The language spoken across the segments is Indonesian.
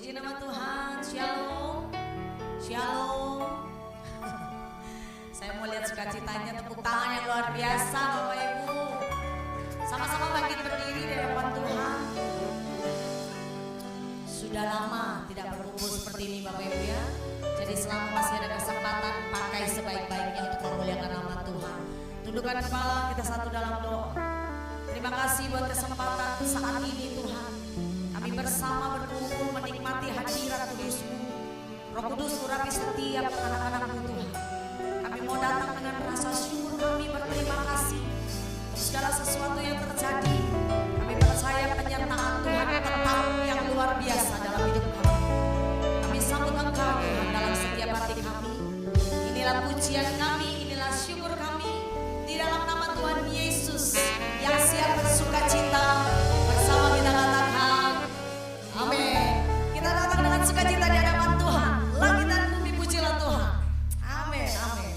Puji nama Tuhan, shalom, shalom. Saya mau lihat sukacitanya, tepuk tangan yang luar biasa Bapak Ibu. Sama-sama bangkit berdiri di hadapan Tuhan. Sudah lama tidak berkumpul seperti ini Bapak Ibu ya. Jadi selama masih ada kesempatan, pakai sebaik-baiknya untuk memuliakan nama Tuhan. Tundukkan kepala, kita satu dalam doa. Terima kasih buat kesempatan saat ini Tuhan. Kami bersama berkumpul menikmati hadirat Kudus-Mu. Roh Kudus urapi setiap anak-anak-Mu Tuhan. Kami mau datang dengan rasa syukur, kami berterima kasih segala sesuatu yang terjadi. Kami percaya penyertaan Tuhan tetap yang luar biasa dalam hidup kami. Kami sambut Engkau Tuhan dalam setiap hati kami. Inilah pujian kami, inilah syukur kami di dalam nama Tuhan Yesus yang siap bersukacita. Bersama kita katakan amin. Kita datang dengan sukacita di hadapan Tuhan. Langit dan bumi pujilah Tuhan. Amin, amin.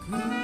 Segalanya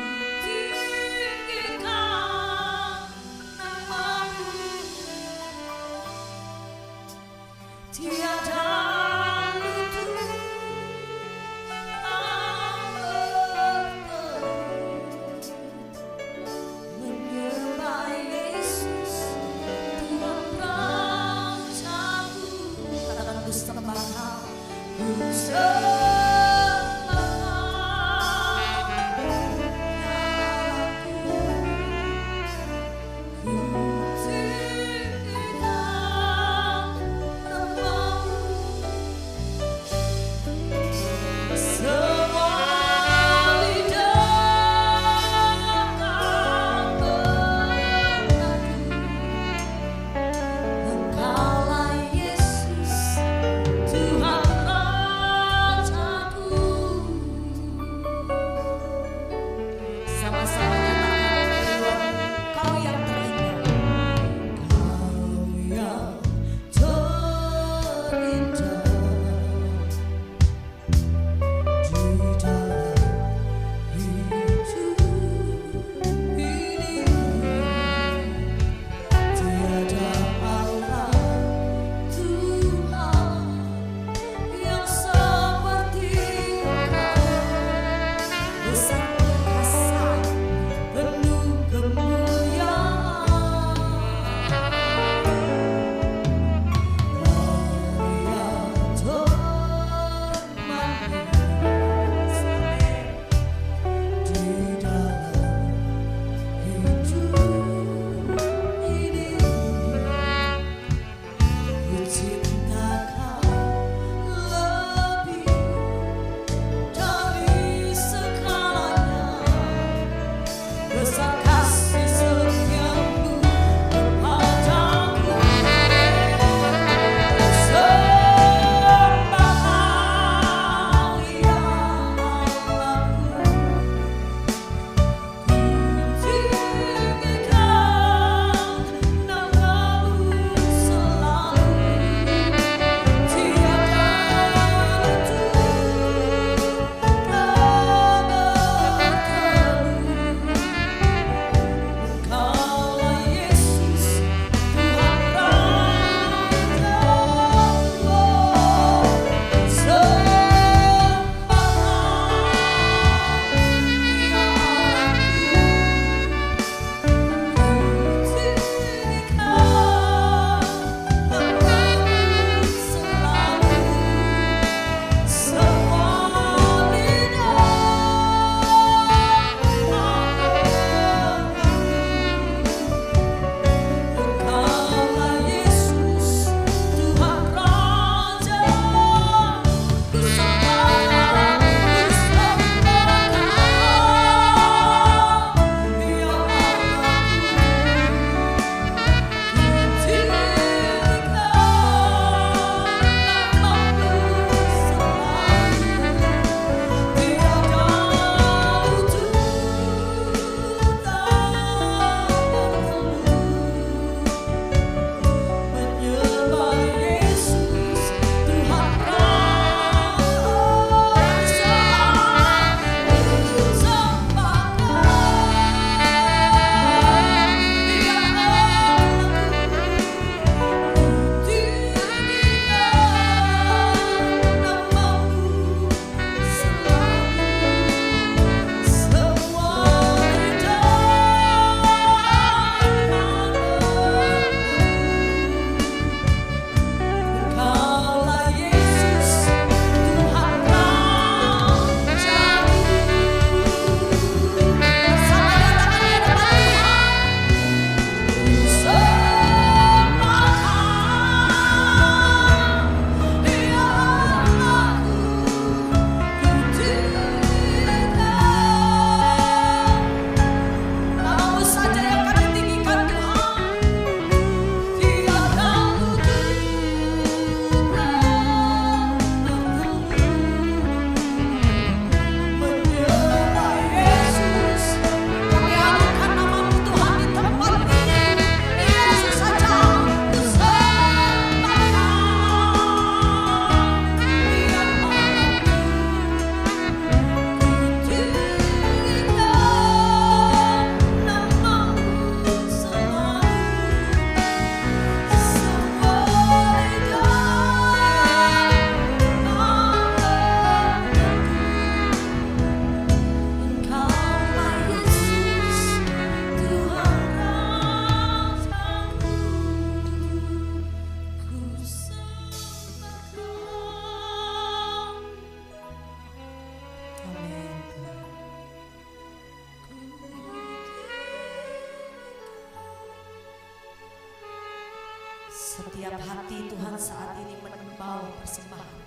Setiap hati Tuhan saat ini membawa persembahan.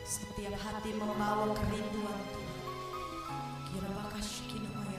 Setiap hati membawa kerinduan Tuhan. Kira bakasih kina maya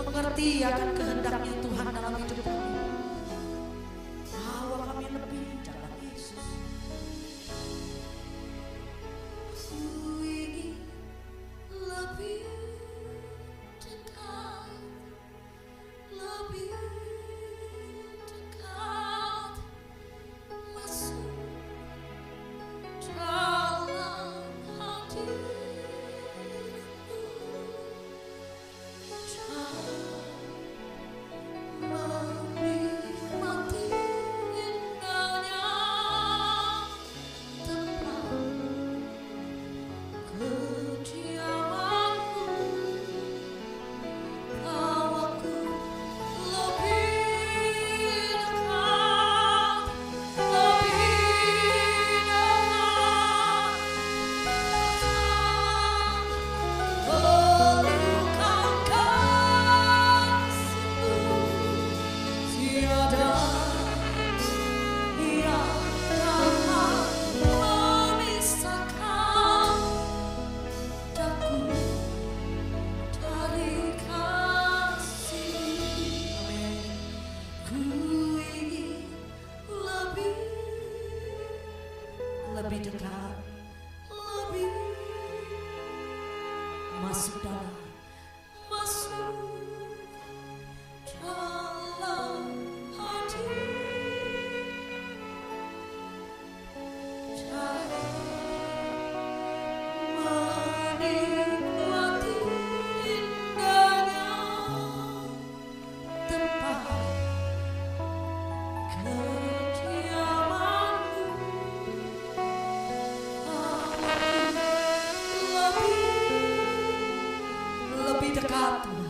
mengerti akan kehendaknya Tuhan dalam hidup kami. Bahwa kami lebih dalam Yesus. Ku ingin lebih dekat, lebih dekat, masuk dalam hati. masuk dalam hati. Menikmati indahnya tempat kediamanmu. Lebih dekat Tuhan.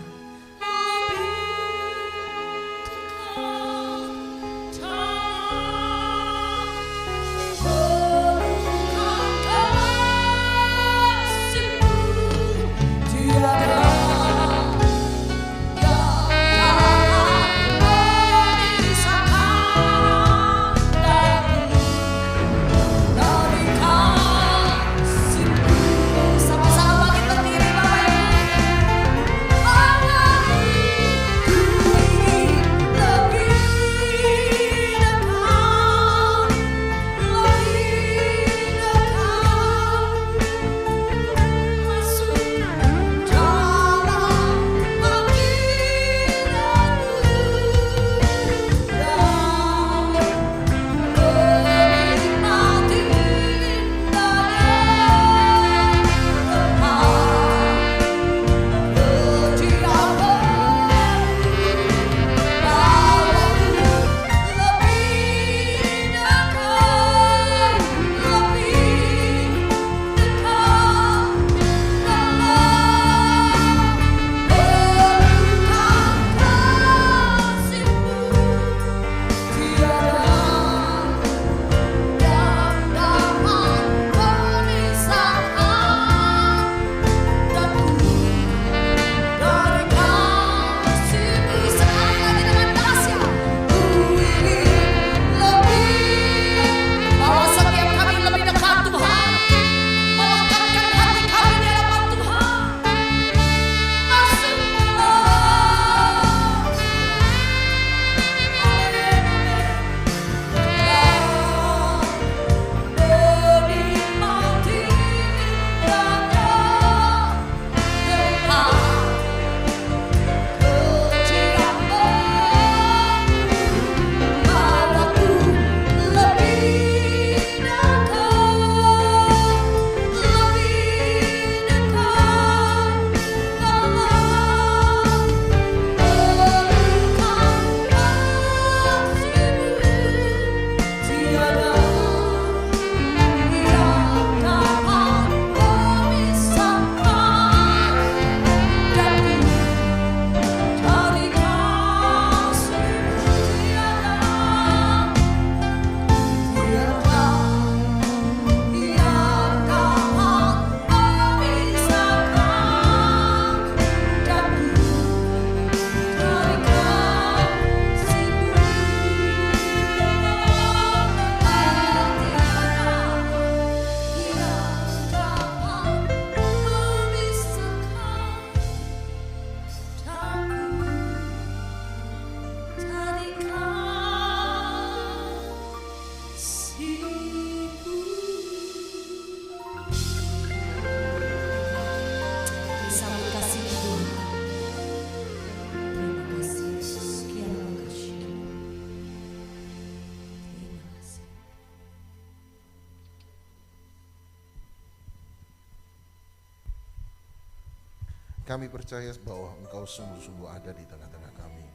Kami percaya bahwa Engkau sungguh-sungguh ada di tengah-tengah kami.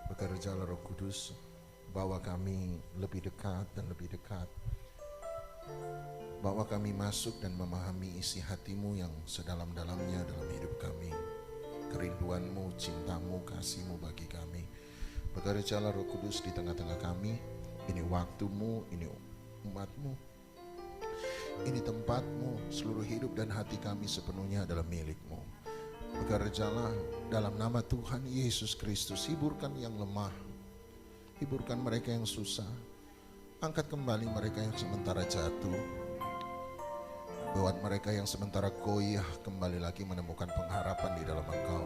Bekerjalah Roh Kudus, bawa kami lebih dekat dan lebih dekat. Bawa kami masuk dan memahami isi hati-Mu yang sedalam-dalamnya dalam hidup kami. Kerinduan-Mu, cinta-Mu, kasih-Mu bagi kami. Bekerjalah Roh Kudus di tengah-tengah kami. Ini waktu-Mu, ini umat-Mu. Ini tempat-Mu, seluruh hidup dan hati kami sepenuhnya adalah milik-Mu. Bekerjalah dalam nama Tuhan Yesus Kristus. Hiburkan yang lemah, hiburkan mereka yang susah, angkat kembali mereka yang sementara jatuh, buat mereka yang sementara goyah kembali lagi menemukan pengharapan di dalam Engkau.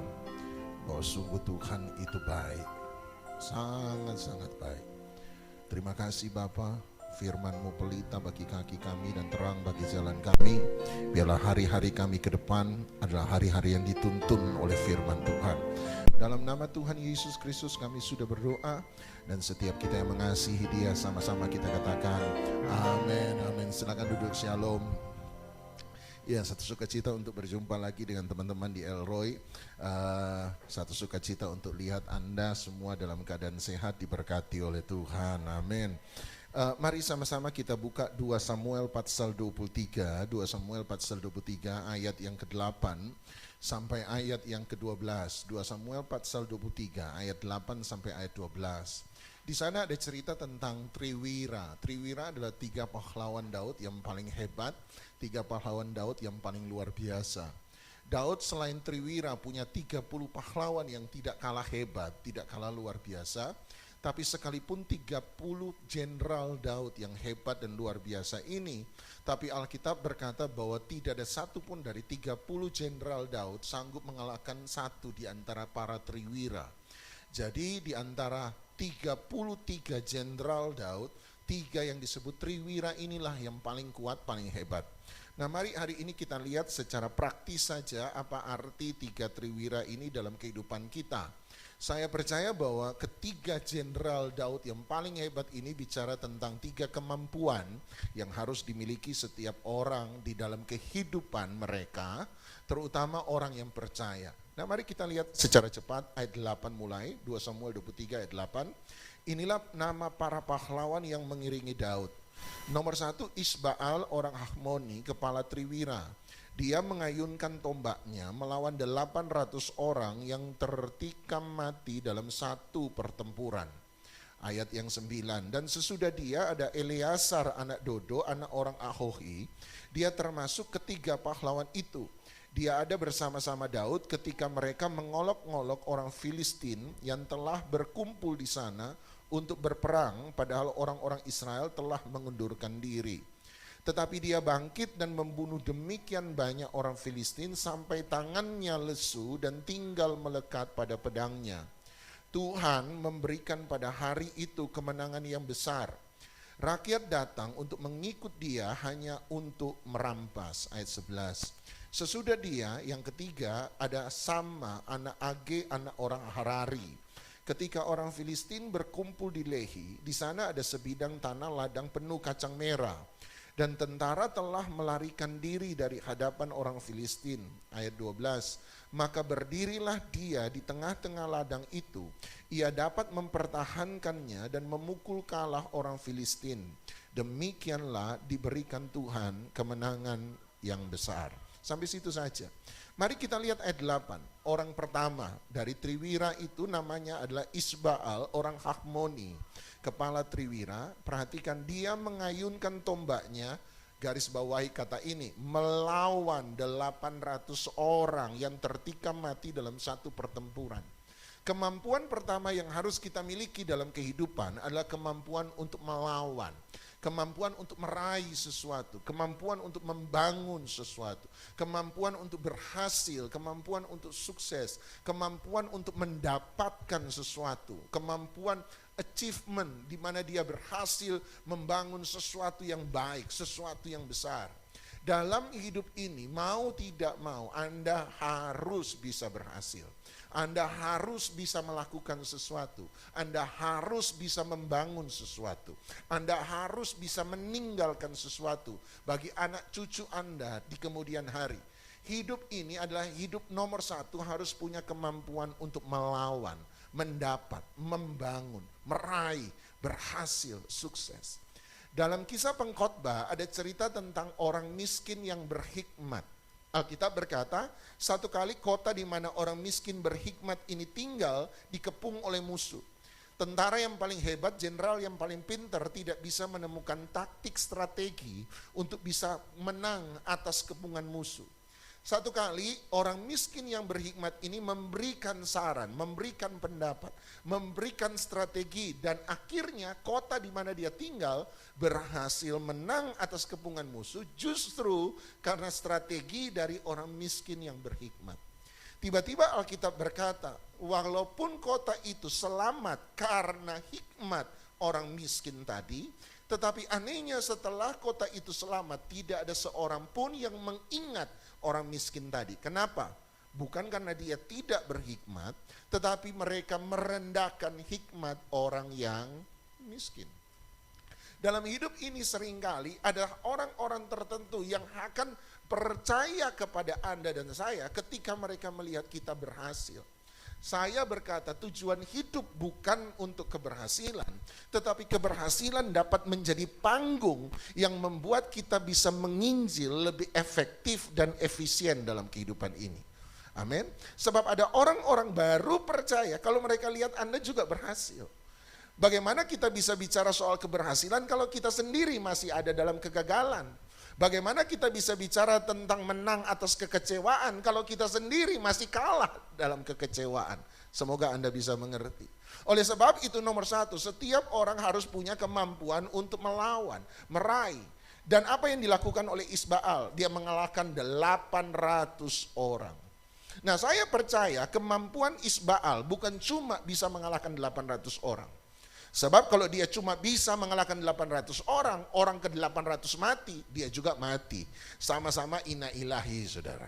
Bahwa sungguh Tuhan itu baik, sangat-sangat baik. Terima kasih Bapa, firman-Mu pelita bagi kaki kami dan terang bagi jalan kami. Biarlah hari-hari kami ke depan adalah hari-hari yang dituntun oleh firman Tuhan. Dalam nama Tuhan Yesus Kristus kami sudah berdoa, dan setiap kita yang mengasihi Dia sama-sama kita katakan amin, amin. Silakan duduk, shalom. Ya, satu sukacita untuk berjumpa lagi dengan teman-teman di Elroy. Satu sukacita untuk lihat Anda semua dalam keadaan sehat, diberkati oleh Tuhan. Amin. Mari sama-sama kita buka 2 Samuel pasal 23, 2 Samuel pasal 23 ayat yang ke-8 sampai ayat yang ke-12. 2 Samuel pasal 23 ayat 8 sampai ayat 12. Di sana ada cerita tentang Triwira. Triwira adalah 3 pahlawan Daud yang paling hebat, 3 pahlawan Daud yang paling luar biasa. Daud selain Triwira punya 30 pahlawan yang tidak kalah hebat, tidak kalah luar biasa. Tapi sekalipun 30 jenderal Daud yang hebat dan luar biasa ini, tapi Alkitab berkata bahwa tidak ada satupun dari 30 jenderal Daud sanggup mengalahkan satu di antara para Triwira. Jadi di antara 33 jenderal Daud, 3 yang disebut Triwira inilah yang paling kuat, paling hebat. Nah, mari hari ini kita lihat secara praktis saja apa arti 3 Triwira ini dalam kehidupan kita. Saya percaya bahwa ketiga jenderal Daud yang paling hebat ini bicara tentang 3 kemampuan yang harus dimiliki setiap orang di dalam kehidupan mereka, terutama orang yang percaya. Nah, mari kita lihat secara cepat ayat 8 mulai, 2 Samuel 23 ayat 8. Inilah nama para pahlawan yang mengiringi Daud. Nomor 1, Isbaal orang Hachmoni, kepala Triwira. Dia mengayunkan tombaknya melawan 800 orang yang tertikam mati dalam satu pertempuran. Ayat yang 9, dan sesudah dia ada Eleasar anak Dodo, anak orang Ahohi. Dia termasuk ketiga pahlawan itu. Dia ada bersama-sama Daud ketika mereka mengolok-ngolok orang Filistin yang telah berkumpul di sana untuk berperang, padahal orang-orang Israel telah mengundurkan diri. Tetapi dia bangkit dan membunuh demikian banyak orang Filistin sampai tangannya lesu dan tinggal melekat pada pedangnya. Tuhan memberikan pada hari itu kemenangan yang besar. Rakyat datang untuk mengikut dia hanya untuk merampas. Ayat 11. Sesudah dia, yang ketiga, ada Sama, anak Age, anak orang Harari. Ketika orang Filistin berkumpul di Lehi, di sana ada sebidang tanah ladang penuh kacang merah. Dan tentara telah melarikan diri dari hadapan orang Filistin. Ayat 12, maka berdirilah dia di tengah-tengah ladang itu. Ia dapat mempertahankannya dan memukul kalah orang Filistin. Demikianlah diberikan Tuhan kemenangan yang besar. Sampai situ saja. Mari kita lihat ayat 8. Orang pertama dari Triwira itu namanya adalah Isbaal, orang Hachmoni, kepala Triwira. Perhatikan, dia mengayunkan tombaknya, garis bawahi kata ini, melawan 800 orang yang tertikam mati dalam satu pertempuran. Kemampuan pertama yang harus kita miliki dalam kehidupan adalah kemampuan untuk melawan. Kemampuan untuk meraih sesuatu, kemampuan untuk membangun sesuatu, kemampuan untuk berhasil, kemampuan untuk sukses, kemampuan untuk mendapatkan sesuatu, kemampuan achievement di mana dia berhasil membangun sesuatu yang baik, sesuatu yang besar. Dalam hidup ini mau tidak mau Anda harus bisa berhasil. Anda harus bisa melakukan sesuatu. Anda harus bisa membangun sesuatu. Anda harus bisa meninggalkan sesuatu bagi anak cucu Anda di kemudian hari. Hidup ini adalah hidup nomor 1, harus punya kemampuan untuk melawan, mendapat, membangun, meraih, berhasil, sukses. Dalam kisah Pengkhotbah ada cerita tentang orang miskin yang berhikmat. Alkitab berkata, satu kali kota di mana orang miskin berhikmat ini tinggal dikepung oleh musuh. Tentara yang paling hebat, jenderal yang paling pintar tidak bisa menemukan taktik strategi untuk bisa menang atas kepungan musuh. Satu kali orang miskin yang berhikmat ini memberikan saran, memberikan pendapat, memberikan strategi, dan akhirnya kota di mana dia tinggal berhasil menang atas kepungan musuh justru karena strategi dari orang miskin yang berhikmat. Tiba-tiba Alkitab berkata, walaupun kota itu selamat karena hikmat orang miskin tadi, Tetapi anehnya setelah kota itu selamat, tidak ada seorang pun yang mengingat orang miskin tadi. Kenapa? Bukan karena dia tidak berhikmat, tetapi mereka merendahkan hikmat orang yang miskin. Dalam hidup ini seringkali ada orang-orang tertentu yang akan percaya kepada Anda dan saya ketika mereka melihat kita berhasil. Saya berkata tujuan hidup bukan untuk keberhasilan, tetapi keberhasilan dapat menjadi panggung yang membuat kita bisa menginjil lebih efektif dan efisien dalam kehidupan ini. Amin. Sebab ada orang-orang baru percaya kalau mereka lihat Anda juga berhasil. Bagaimana kita bisa bicara soal keberhasilan kalau kita sendiri masih ada dalam kegagalan? Bagaimana kita bisa bicara tentang menang atas kekecewaan kalau kita sendiri masih kalah dalam kekecewaan? Semoga Anda bisa mengerti. Oleh sebab itu nomor satu, setiap orang harus punya kemampuan untuk melawan, meraih. Dan apa yang dilakukan oleh Isbaal? Dia mengalahkan 800 orang. Nah, saya percaya kemampuan Isbaal bukan cuma bisa mengalahkan 800 orang. Sebab kalau dia cuma bisa mengalahkan 800 orang, orang ke-800 mati, dia juga mati. Sama-sama inna ilahi, saudara.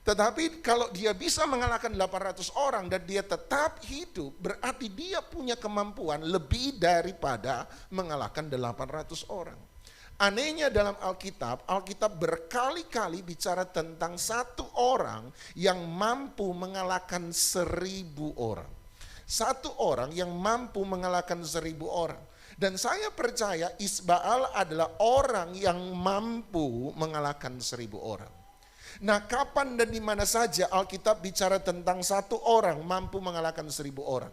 Tetapi kalau dia bisa mengalahkan 800 orang dan dia tetap hidup, berarti dia punya kemampuan lebih daripada mengalahkan 800 orang. Anehnya dalam Alkitab, Alkitab berkali-kali bicara tentang satu orang yang mampu mengalahkan 1000 orang. Satu orang yang mampu mengalahkan 1000 orang. Dan saya percaya Isbaal adalah orang yang mampu mengalahkan 1000 orang. Nah, kapan dan di mana saja Alkitab bicara tentang satu orang mampu mengalahkan 1000 orang?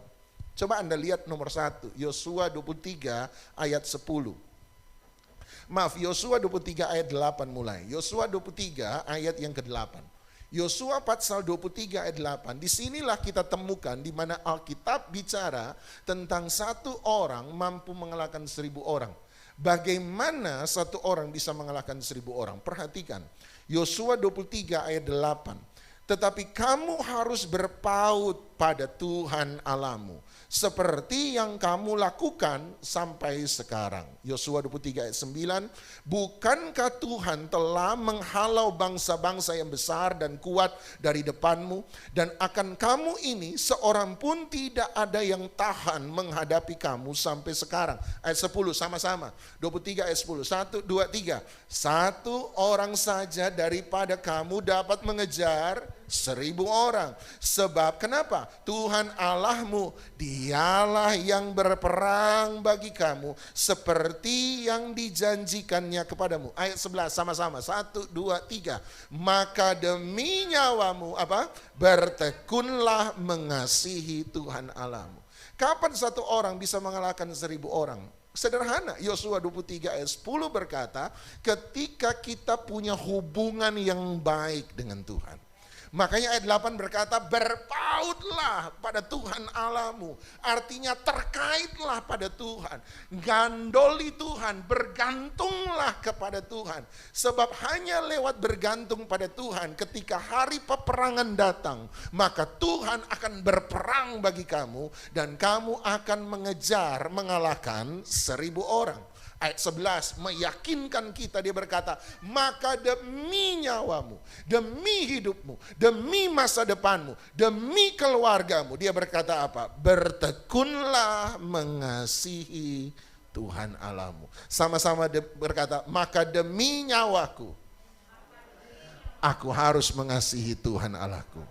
Coba Anda lihat nomor 1, Yosua 23 ayat 10. Maaf, Yosua 23 ayat 8 mulai. Yosua 23 ayat yang ke-8. Yosua pasal 23 ayat 8, disinilah kita temukan di mana Alkitab bicara tentang satu orang mampu mengalahkan 1000 orang. Bagaimana satu orang bisa mengalahkan 1000 orang? Perhatikan, Yosua 23 ayat 8. Tetapi kamu harus berpaut pada Tuhan Allahmu, seperti yang kamu lakukan sampai sekarang. Yosua 23 ayat 9, bukankah Tuhan telah menghalau bangsa-bangsa yang besar dan kuat dari depanmu, dan akan kamu ini seorang pun tidak ada yang tahan menghadapi kamu sampai sekarang. Ayat 10 sama-sama, 23 ayat 10, 1, 2, 3. Satu orang saja daripada kamu dapat mengejar 1000 orang. Sebab kenapa? Tuhan Allahmu, dialah yang berperang bagi kamu seperti yang dijanjikannya kepadamu. Ayat 11 sama-sama, 1, 2, 3. Maka demi nyawamu bertekunlah mengasihi Tuhan Allahmu. Kapan satu orang bisa mengalahkan 1000 orang? Sederhana, Yosua 23 ayat 10 berkata, ketika kita punya hubungan yang baik dengan Tuhan. Makanya ayat 8 berkata, berpautlah pada Tuhan Allahmu. Artinya terkaitlah pada Tuhan. Gandoli Tuhan, bergantunglah kepada Tuhan. Sebab hanya lewat bergantung pada Tuhan, ketika hari peperangan datang, maka Tuhan akan berperang bagi kamu, dan kamu akan mengejar, mengalahkan 1000 orang. Ayat 11 meyakinkan kita, dia berkata, maka demi nyawamu, demi hidupmu, demi masa depanmu, demi keluargamu, dia berkata apa? Bertekunlah mengasihi Tuhan Allahmu. Sama-sama berkata, maka demi nyawaku, aku harus mengasihi Tuhan Allahku.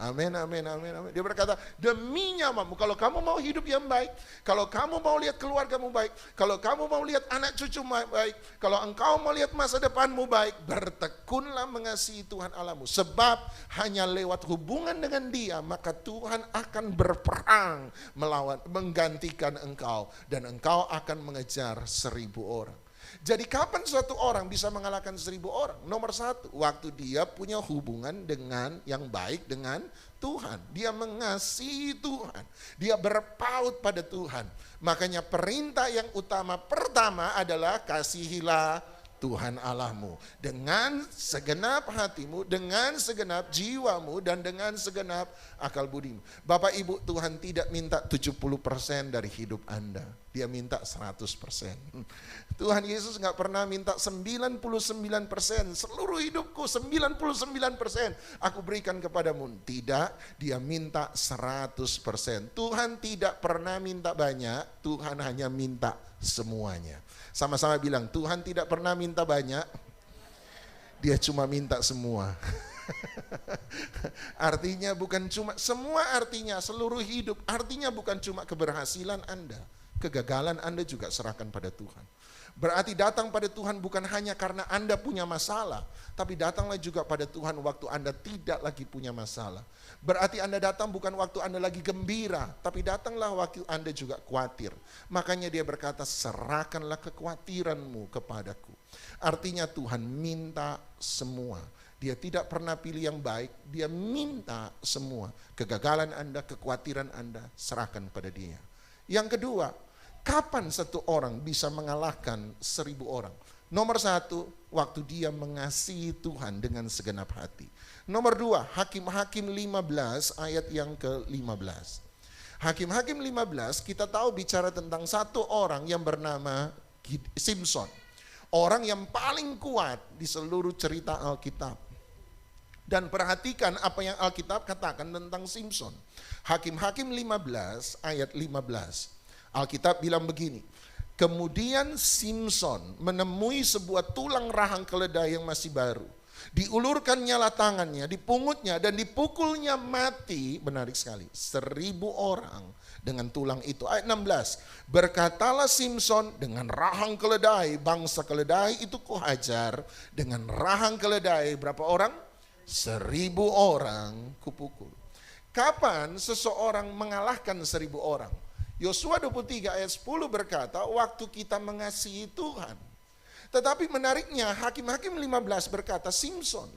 Amin, amin, amin, amin. Dia berkata, demi nyawamu, kalau kamu mau hidup yang baik, kalau kamu mau lihat keluargamu baik, kalau kamu mau lihat anak cucumu baik, kalau engkau mau lihat masa depanmu baik, bertekunlah mengasihi Tuhan Allahmu. Sebab hanya lewat hubungan dengan Dia, maka Tuhan akan berperang melawan, menggantikan engkau, dan engkau akan mengejar 1000 orang. Jadi kapan suatu orang bisa mengalahkan 1000 orang? Nomor 1, waktu dia punya hubungan dengan yang baik dengan Tuhan. Dia mengasihi Tuhan. Dia berpaut pada Tuhan. Makanya perintah yang utama pertama adalah kasihilah Tuhan Allahmu dengan segenap hatimu, dengan segenap jiwamu, dan dengan segenap akal budimu. Bapak Ibu, Tuhan tidak minta 70% dari hidup Anda. dia minta 100%. Tuhan Yesus nggak pernah minta 99%, seluruh hidupku 99% aku berikan kepadamu. Tidak, dia minta 100%. Tuhan tidak pernah minta banyak, Tuhan hanya minta semuanya. Sama-sama bilang, Tuhan tidak pernah minta banyak, dia cuma minta semua. Artinya bukan cuma semua, artinya seluruh hidup, artinya bukan cuma keberhasilan Anda, kegagalan Anda juga serahkan pada Tuhan. Berarti datang pada Tuhan bukan hanya karena Anda punya masalah, tapi datanglah juga pada Tuhan waktu Anda tidak lagi punya masalah. Berarti Anda datang bukan waktu Anda lagi gembira, tapi datanglah waktu Anda juga khawatir. Makanya dia berkata, serahkanlah kekhawatiranmu kepadaku. Artinya Tuhan minta semua. Dia tidak pernah pilih yang baik, dia minta semua. Kegagalan Anda, kekhawatiran Anda, serahkan pada dia. Yang kedua, kapan satu orang bisa mengalahkan 1000 orang? Nomor 1, waktu dia mengasihi Tuhan dengan segenap hati. Nomor 2, Hakim-Hakim 15 ayat yang ke-15. Hakim-Hakim 15 kita tahu bicara tentang satu orang yang bernama Simson. Orang yang paling kuat di seluruh cerita Alkitab. Dan perhatikan apa yang Alkitab katakan tentang Simson. Hakim-Hakim 15 ayat 15. Alkitab bilang begini, kemudian Simson menemui sebuah tulang rahang keledai yang masih baru. Diulurkannya tangannya, dipungutnya dan dipukulnya mati, menarik sekali, 1000 orang dengan tulang itu. Ayat 16, berkatalah Simson, dengan rahang keledai, bangsa keledai itu kuhajar, dengan rahang keledai berapa orang? 1000 orang kupukul. Kapan seseorang mengalahkan 1000 orang? Yosua 23 ayat 10 berkata, waktu kita mengasihi Tuhan. Tetapi menariknya Hakim-Hakim 15 berkata Simson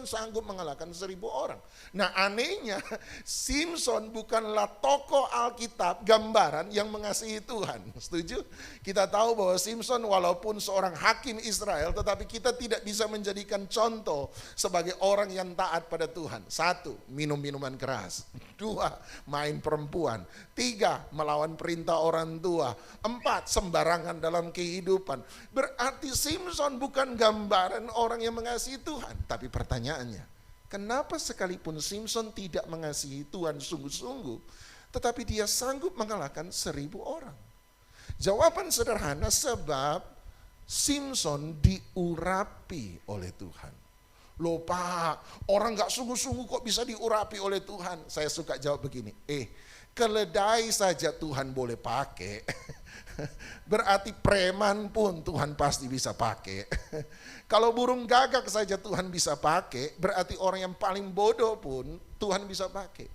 sanggup mengalahkan 1000 orang. Nah anehnya Simson bukanlah tokoh Alkitab gambaran yang mengasihi Tuhan. Setuju? Kita tahu bahwa Simson walaupun seorang hakim Israel, tetapi kita tidak bisa menjadikan contoh sebagai orang yang taat pada Tuhan. 1, minum minuman keras. 2, main perempuan. 3, melawan perintah orang tua. 4, sembarangan dalam kehidupan. Berarti Simson bukan gambaran orang yang mengasihi Tuhan. Tapi pertanyaannya, kenapa sekalipun Simson tidak mengasihi Tuhan sungguh-sungguh, tetapi dia sanggup mengalahkan 1000 orang? Jawaban sederhana, sebab Simson diurapi oleh Tuhan. Loh Pak, orang gak sungguh-sungguh kok bisa diurapi oleh Tuhan? Saya suka jawab begini, keledai saja Tuhan boleh pakai. Berarti preman pun Tuhan pasti bisa pakai. Kalau burung gagak saja Tuhan bisa pakai, berarti orang yang paling bodoh pun Tuhan bisa pakai.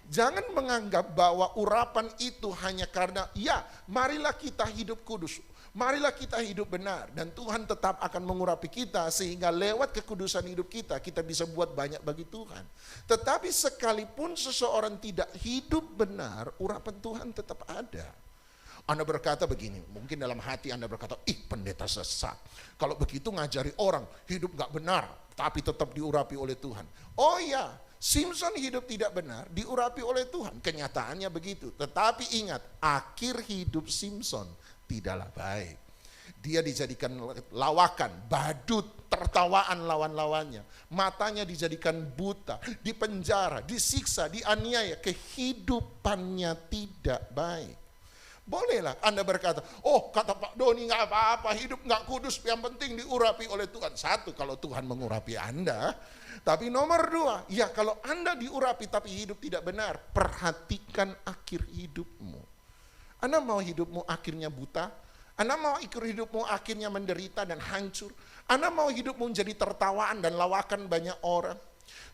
Jangan menganggap bahwa urapan itu hanya karena, ya marilah kita hidup kudus, marilah kita hidup benar, dan Tuhan tetap akan mengurapi kita sehingga lewat kekudusan hidup kita, kita bisa buat banyak bagi Tuhan. Tetapi sekalipun seseorang tidak hidup benar, urapan Tuhan tetap ada. Anda berkata begini, mungkin dalam hati Anda berkata, pendeta sesat. Kalau begitu ngajari orang hidup gak benar, tapi tetap diurapi oleh Tuhan. Oh iya, Simson hidup tidak benar, diurapi oleh Tuhan. Kenyataannya begitu. Tetapi ingat, akhir hidup Simson tidaklah baik. Dia dijadikan lawakan, badut, tertawaan lawan-lawannya. Matanya dijadikan buta, dipenjara, disiksa, dianiaya. Kehidupannya tidak baik. Bolehlah Anda berkata, kata Pak Doni gak apa-apa, hidup gak kudus, yang penting diurapi oleh Tuhan. 1, kalau Tuhan mengurapi Anda. Tapi nomor 2, ya kalau Anda diurapi tapi hidup tidak benar, perhatikan akhir hidupmu. Anda mau hidupmu akhirnya buta? Anda mau hidupmu akhirnya menderita dan hancur? Anda mau hidupmu menjadi tertawaan dan lawakan banyak orang?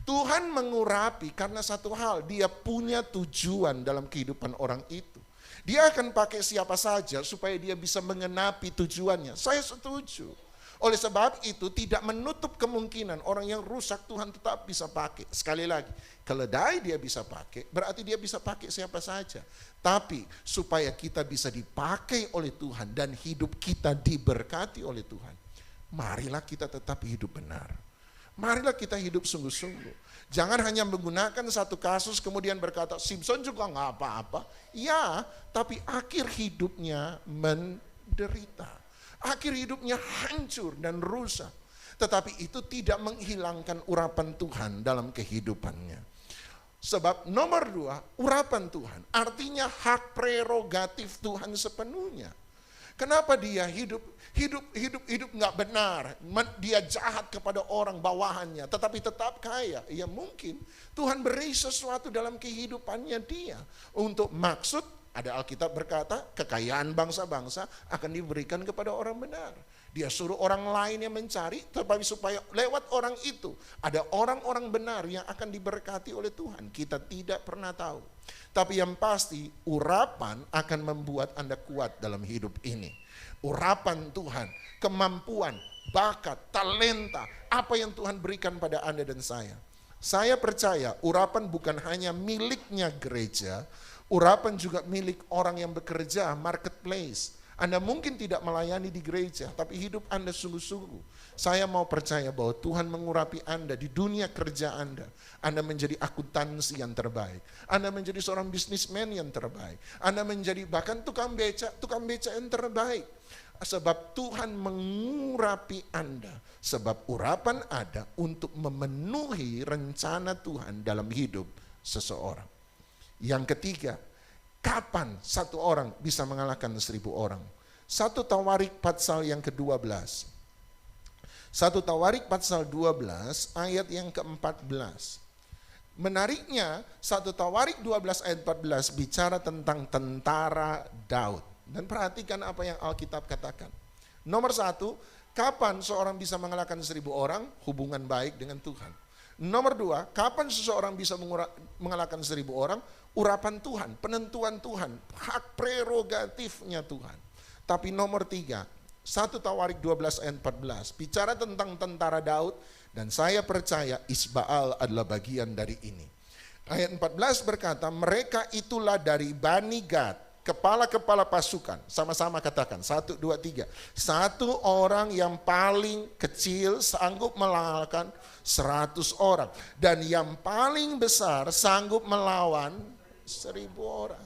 Tuhan mengurapi karena satu hal, dia punya tujuan dalam kehidupan orang itu. Dia akan pakai siapa saja supaya dia bisa mengenapi tujuannya. Saya setuju. Oleh sebab itu tidak menutup kemungkinan orang yang rusak Tuhan tetap bisa pakai. Sekali lagi, keledai dia bisa pakai, berarti dia bisa pakai siapa saja. Tapi supaya kita bisa dipakai oleh Tuhan dan hidup kita diberkati oleh Tuhan, marilah kita tetap hidup benar. Marilah kita hidup sungguh-sungguh. Jangan hanya menggunakan satu kasus kemudian berkata, Simpson juga nggak apa-apa. Ya, tapi akhir hidupnya menderita. Akhir hidupnya hancur dan rusak. Tetapi itu tidak menghilangkan urapan Tuhan dalam kehidupannya. Sebab nomor 2, urapan Tuhan artinya hak prerogatif Tuhan sepenuhnya. Kenapa dia hidup nggak benar, dia jahat kepada orang bawahannya, tetapi tetap kaya? Ya mungkin Tuhan beri sesuatu dalam kehidupannya dia untuk maksud. Ada Alkitab berkata, kekayaan bangsa-bangsa akan diberikan kepada orang benar. Dia suruh orang lain yang mencari, tetapi supaya lewat orang itu ada orang-orang benar yang akan diberkati oleh Tuhan. Kita tidak pernah tahu. Tapi yang pasti, urapan akan membuat Anda kuat dalam hidup ini. Urapan Tuhan, kemampuan, bakat, talenta, apa yang Tuhan berikan pada Anda dan saya. Saya percaya urapan bukan hanya miliknya gereja, urapan juga milik orang yang bekerja, marketplace. Anda mungkin tidak melayani di gereja, tapi hidup Anda sungguh-sungguh. Saya mau percaya bahwa Tuhan mengurapi Anda di dunia kerja Anda. Anda menjadi akuntansi yang terbaik. Anda menjadi seorang bisnismen yang terbaik. Anda menjadi bahkan tukang beca yang terbaik. Sebab Tuhan mengurapi Anda. Sebab urapan ada untuk memenuhi rencana Tuhan dalam hidup seseorang. Yang ketiga, kapan satu orang bisa mengalahkan 1000 orang? 1 Tawarik pasal yang ke-12. 1 Tawarik pasal 12 ayat yang ke-14. Menariknya 1 Tawarik 12 ayat 14 bicara tentang tentara Daud. Dan perhatikan apa yang Alkitab katakan. Nomor 1, kapan seorang bisa mengalahkan 1000 orang? Hubungan baik dengan Tuhan. Nomor 2, kapan seseorang bisa mengalahkan 1000 orang? Urapan Tuhan, penentuan Tuhan, hak prerogatifnya Tuhan. Tapi nomor 3, 1 Tawarik 12 ayat 14, bicara tentang tentara Daud, dan saya percaya Isbaal adalah bagian dari ini. Ayat 14 berkata, mereka itulah dari Bani Gad, kepala-kepala pasukan. Sama-sama katakan, 1, 2, 3. Satu orang yang paling kecil sanggup mengalahkan 100 orang. Dan yang paling besar sanggup melawan 1000 orang.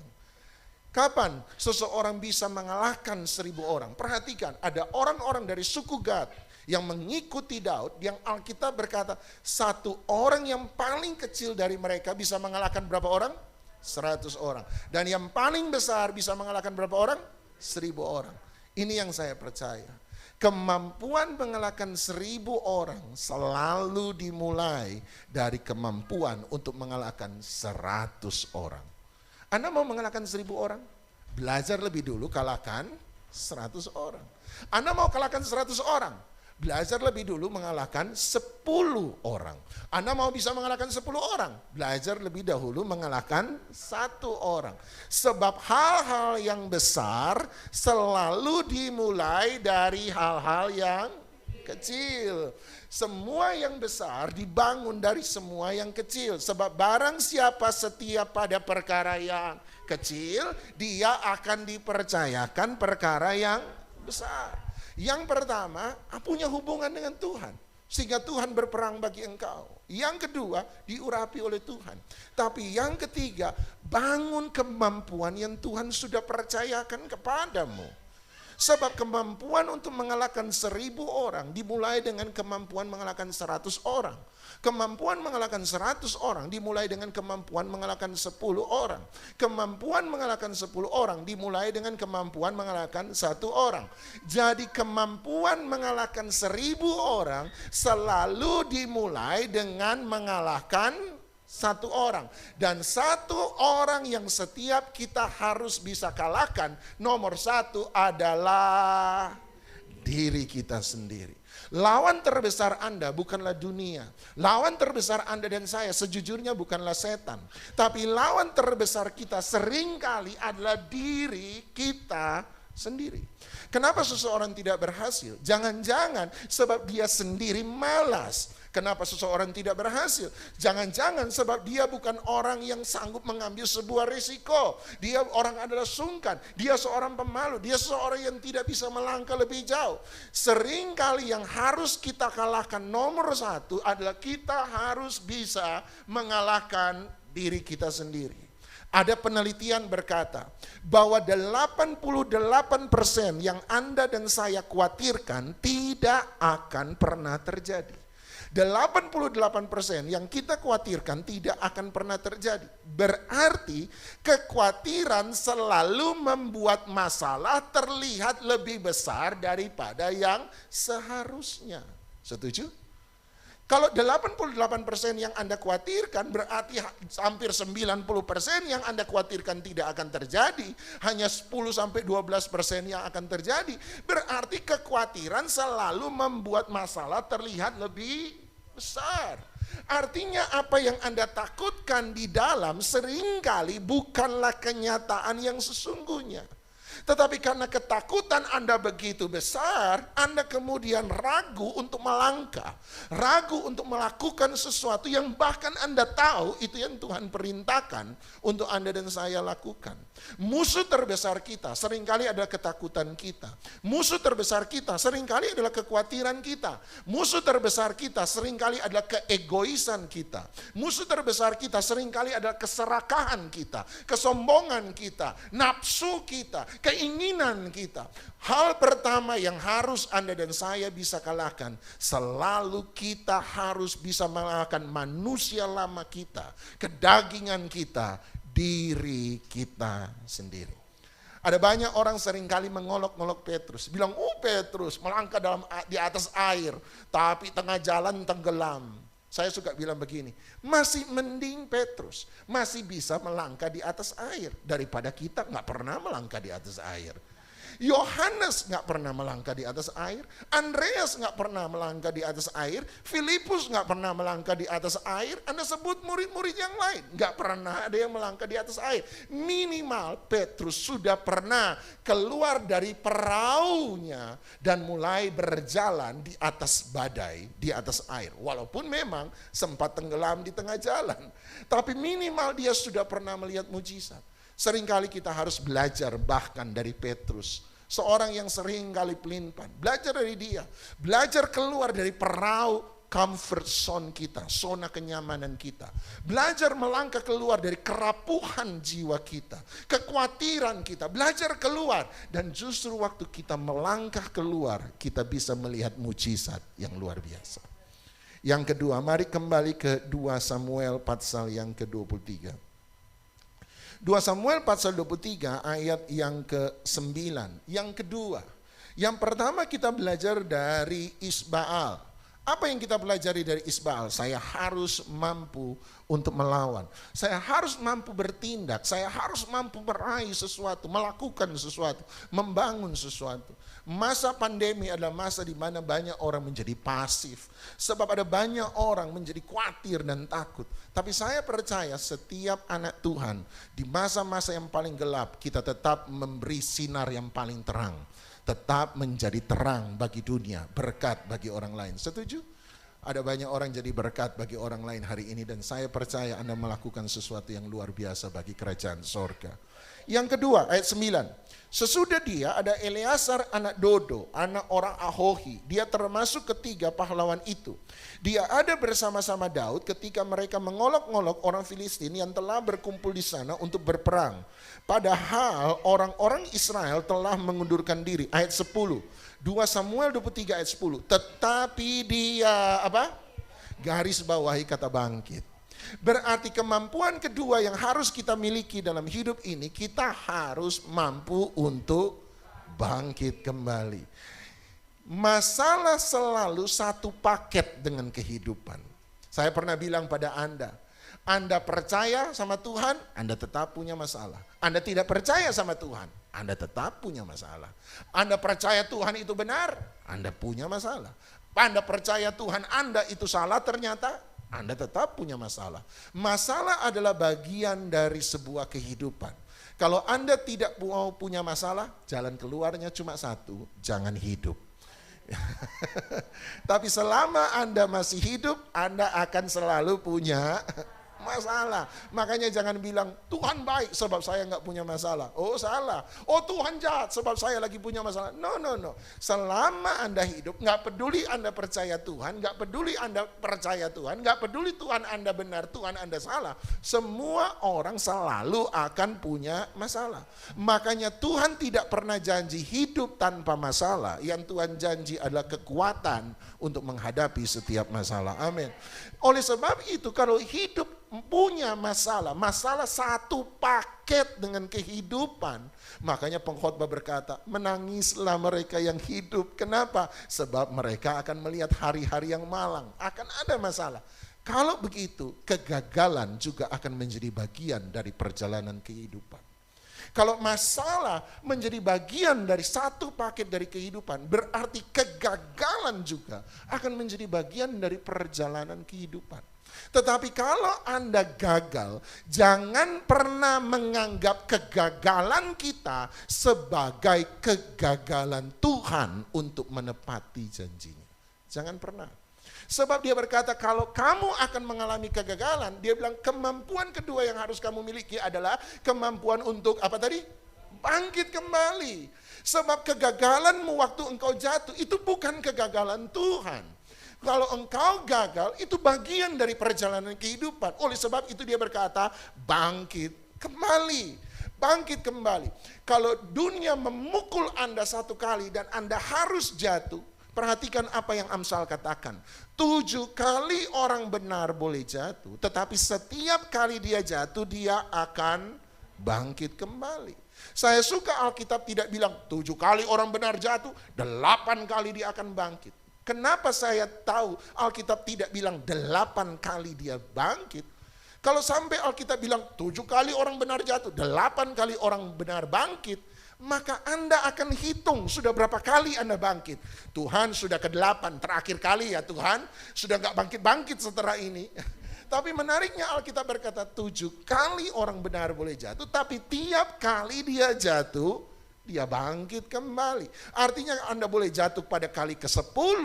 Kapan seseorang bisa mengalahkan 1000 orang? Perhatikan, ada orang-orang dari suku Gad yang mengikuti Daud, yang Alkitab berkata satu orang yang paling kecil dari mereka bisa mengalahkan berapa orang? 100 orang. Dan yang paling besar bisa mengalahkan berapa orang? 1000 orang. Ini yang saya percaya. Kemampuan mengalahkan 1000 orang selalu dimulai dari kemampuan untuk mengalahkan 100 orang. Anda mau mengalahkan 1000 orang? Belajar lebih dulu kalahkan 100 orang. Anda mau kalahkan 100 orang? Belajar lebih dulu mengalahkan 10 orang. Anda mau bisa mengalahkan 10 orang? Belajar lebih dahulu mengalahkan 1 orang. Sebab hal-hal yang besar selalu dimulai dari hal-hal yang kecil. Semua yang besar dibangun dari semua yang kecil. Sebab barang siapa setia pada perkara yang kecil, dia akan dipercayakan perkara yang besar. Yang pertama, punya hubungan dengan Tuhan, sehingga Tuhan berperang bagi engkau. Yang kedua, diurapi oleh Tuhan. Tapi yang ketiga, bangun kemampuan yang Tuhan sudah percayakan kepadamu. Sebab kemampuan untuk mengalahkan 1000 orang dimulai dengan kemampuan mengalahkan 100 orang. Kemampuan mengalahkan 100 orang dimulai dengan kemampuan mengalahkan 10 orang. Kemampuan mengalahkan 10 orang dimulai dengan kemampuan mengalahkan 1 orang. Jadi kemampuan mengalahkan 1000 orang selalu dimulai dengan mengalahkan 1 orang. Dan 1 orang yang setiap kita harus bisa kalahkan, nomor 1 adalah diri kita sendiri. Lawan terbesar Anda bukanlah dunia. Lawan terbesar Anda dan saya sejujurnya bukanlah setan. Tapi lawan terbesar kita seringkali adalah diri kita sendiri. Kenapa seseorang tidak berhasil? Jangan-jangan sebab dia sendiri malas. Kenapa seseorang tidak berhasil? Jangan-jangan sebab dia bukan orang yang sanggup mengambil sebuah risiko. Dia orang adalah sungkan, dia seorang pemalu, dia seorang yang tidak bisa melangkah lebih jauh. Seringkali yang harus kita kalahkan nomor satu adalah kita harus bisa mengalahkan diri kita sendiri. Ada penelitian berkata bahwa 88% yang Anda dan saya khawatirkan tidak akan pernah terjadi. 88% yang kita khawatirkan tidak akan pernah terjadi. Berarti kekhawatiran selalu membuat masalah terlihat lebih besar daripada yang seharusnya. Setuju? Kalau 88% yang Anda khawatirkan berarti hampir 90% yang Anda khawatirkan tidak akan terjadi. Hanya 10-12% yang akan terjadi. Berarti kekhawatiran selalu membuat masalah terlihat lebih besar. Artinya apa yang Anda takutkan di dalam seringkali bukanlah kenyataan yang sesungguhnya. Tetapi karena ketakutan Anda begitu besar, Anda kemudian ragu untuk melangkah, ragu untuk melakukan sesuatu yang bahkan Anda tahu itu yang Tuhan perintahkan untuk Anda dan saya lakukan. Musuh terbesar kita seringkali adalah ketakutan kita. Musuh terbesar kita seringkali adalah kekhawatiran kita. Musuh terbesar kita seringkali adalah keegoisan kita. Musuh terbesar kita seringkali adalah keserakahan kita, kesombongan kita, nafsu kita, keinginan kita. Hal pertama yang harus Anda dan saya bisa kalahkan, selalu kita harus bisa mengalahkan manusia lama kita, kedagingan kita, diri kita sendiri. Ada banyak orang seringkali mengolok-olok Petrus, bilang, "Oh Petrus melangkah di atas air, tapi tengah jalan tenggelam." Saya suka bilang begini, masih mending Petrus masih bisa melangkah di atas air daripada kita nggak pernah melangkah di atas air. Yohanes nggak pernah melangkah di atas air, Andreas nggak pernah melangkah di atas air, Filipus nggak pernah melangkah di atas air. Anda sebut murid-murid yang lain, nggak pernah ada yang melangkah di atas air. Minimal Petrus sudah pernah keluar dari perahunya dan mulai berjalan di atas badai, di atas air. Walaupun memang sempat tenggelam di tengah jalan, tapi minimal dia sudah pernah melihat mujizat. Seringkali kita harus belajar bahkan dari Petrus, seorang yang seringkali pelin-pelan. Belajar dari dia, belajar keluar dari perahu comfort zone kita, zona kenyamanan kita. Belajar melangkah keluar dari kerapuhan jiwa kita, kekhawatiran kita. Belajar keluar, dan justru waktu kita melangkah keluar, kita bisa melihat mujizat yang luar biasa. Yang kedua, mari kembali ke 2 Samuel pasal yang ke-23. 2 Samuel pasal 23 ayat yang ke-9. Yang kedua, yang pertama kita belajar dari Isbaal. Apa yang kita pelajari dari Isbaal? Saya harus mampu untuk melawan. Saya harus mampu bertindak. Saya harus mampu meraih sesuatu, melakukan sesuatu, membangun sesuatu. Masa pandemi adalah masa di mana banyak orang menjadi pasif. Sebab ada banyak orang menjadi khawatir dan takut. Tapi saya percaya setiap anak Tuhan di masa-masa yang paling gelap, kita tetap memberi sinar yang paling terang. Tetap menjadi terang bagi dunia, berkat bagi orang lain. Setuju? Ada banyak orang jadi berkat bagi orang lain hari ini, dan saya percaya Anda melakukan sesuatu yang luar biasa bagi kerajaan sorga. Yang kedua, ayat 9. Sesudah dia ada Eleazar anak Dodo, anak orang Ahohi. Dia termasuk ketiga pahlawan itu. Dia ada bersama-sama Daud ketika mereka mengolok-olok orang Filistin yang telah berkumpul di sana untuk berperang. Padahal orang-orang Israel telah mengundurkan diri. Ayat 10. 2 Samuel 23 ayat 10. Tetapi dia garis bawahi kata bangkit. Berarti kemampuan kedua yang harus kita miliki dalam hidup ini, kita harus mampu untuk bangkit kembali. Masalah selalu satu paket dengan kehidupan. Saya pernah bilang pada Anda percaya sama Tuhan, Anda tetap punya masalah. Anda tidak percaya sama Tuhan, Anda tetap punya masalah. Anda percaya Tuhan itu benar, Anda punya masalah. Anda percaya Tuhan Anda itu salah, ternyata Anda tetap punya masalah. Masalah adalah bagian dari sebuah kehidupan. Kalau Anda tidak mau punya masalah, jalan keluarnya cuma satu, jangan hidup. Tapi selama Anda masih hidup, Anda akan selalu punya masalah. Makanya jangan bilang Tuhan baik sebab saya nggak punya masalah. Oh salah. Oh Tuhan jahat sebab saya lagi punya masalah. No. Selama Anda hidup, nggak peduli Anda percaya Tuhan, nggak peduli Anda percaya Tuhan, nggak peduli Tuhan Anda benar, Tuhan Anda salah. Semua orang selalu akan punya masalah. Makanya Tuhan tidak pernah janji hidup tanpa masalah. Yang Tuhan janji adalah kekuatan untuk menghadapi setiap masalah. Amin. Oleh sebab itu kalau hidup punya masalah satu paket dengan kehidupan. Makanya pengkhotbah berkata, menangislah mereka yang hidup. Kenapa? Sebab mereka akan melihat hari-hari yang malang. Akan ada masalah. Kalau begitu, kegagalan juga akan menjadi bagian dari perjalanan kehidupan. Kalau masalah menjadi bagian dari satu paket dari kehidupan, berarti kegagalan juga akan menjadi bagian dari perjalanan kehidupan. Tetapi kalau Anda gagal, jangan pernah menganggap kegagalan kita sebagai kegagalan Tuhan untuk menepati janjinya. Jangan pernah. Sebab dia berkata kalau kamu akan mengalami kegagalan, dia bilang kemampuan kedua yang harus kamu miliki adalah kemampuan untuk apa tadi? Bangkit kembali. Sebab kegagalanmu waktu engkau jatuh itu bukan kegagalan Tuhan. Kalau engkau gagal, itu bagian dari perjalanan kehidupan. Oleh sebab itu dia berkata, bangkit kembali. Bangkit kembali. Kalau dunia memukul Anda satu kali dan Anda harus jatuh, perhatikan apa yang Amsal katakan. 7 kali orang benar boleh jatuh, tetapi setiap kali dia jatuh, dia akan bangkit kembali. Saya suka Alkitab tidak bilang 7 kali orang benar jatuh, 8 kali dia akan bangkit. Kenapa saya tahu Alkitab tidak bilang 8 kali dia bangkit? Kalau sampai Alkitab bilang 7 kali orang benar jatuh, 8 kali orang benar bangkit, maka Anda akan hitung sudah berapa kali Anda bangkit. Tuhan sudah ke-8, terakhir kali ya Tuhan, sudah gak bangkit-bangkit setelah ini. Tapi menariknya Alkitab berkata 7 kali orang benar boleh jatuh, tapi tiap kali dia jatuh, dia bangkit kembali. Artinya Anda boleh jatuh pada kali ke-10,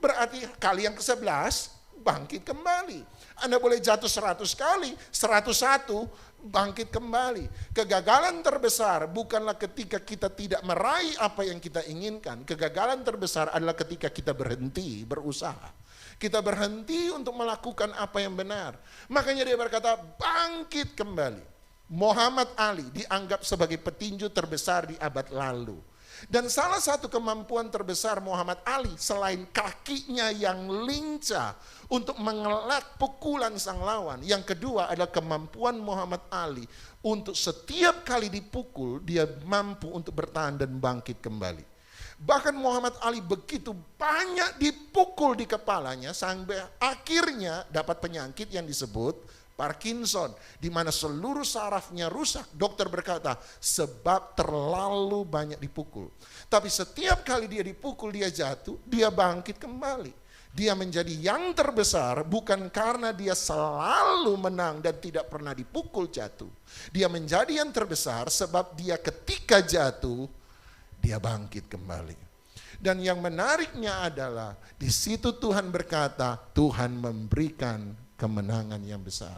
berarti kali yang ke-11 bangkit kembali. Anda boleh jatuh 100 kali, 101 bangkit kembali. Kegagalan terbesar bukanlah ketika kita tidak meraih apa yang kita inginkan. Kegagalan terbesar adalah ketika kita berhenti berusaha. Kita berhenti untuk melakukan apa yang benar. Makanya dia berkata bangkit kembali. Muhammad Ali dianggap sebagai petinju terbesar di abad lalu. Dan salah satu kemampuan terbesar Muhammad Ali selain kakinya yang lincah untuk mengelak pukulan sang lawan. Yang kedua adalah kemampuan Muhammad Ali untuk setiap kali dipukul dia mampu untuk bertahan dan bangkit kembali. Bahkan Muhammad Ali begitu banyak dipukul di kepalanya sampai akhirnya dapat penyakit yang disebut Parkinson, di mana seluruh sarafnya rusak. Dokter berkata, sebab terlalu banyak dipukul. Tapi setiap kali dia dipukul, dia jatuh, dia bangkit kembali. Dia menjadi yang terbesar bukan karena dia selalu menang dan tidak pernah dipukul jatuh. Dia menjadi yang terbesar sebab dia ketika jatuh, dia bangkit kembali. Dan yang menariknya adalah, di situ Tuhan berkata, Tuhan memberikan kemenangan yang besar.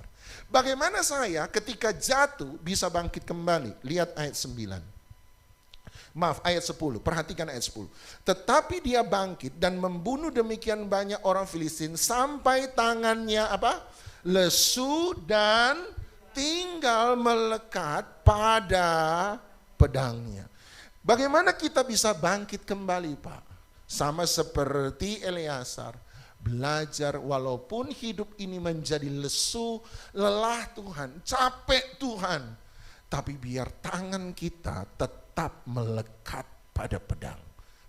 Bagaimana saya ketika jatuh bisa bangkit kembali? Lihat ayat 9. Maaf, ayat 10. Perhatikan ayat 10. Tetapi dia bangkit dan membunuh demikian banyak orang Filistin sampai tangannya apa? Lesu dan tinggal melekat pada pedangnya. Bagaimana kita bisa bangkit kembali, Pak? Sama seperti Eleazar. Belajar walaupun hidup ini menjadi lesu, lelah Tuhan, capek Tuhan. Tapi biar tangan kita tetap melekat pada pedang.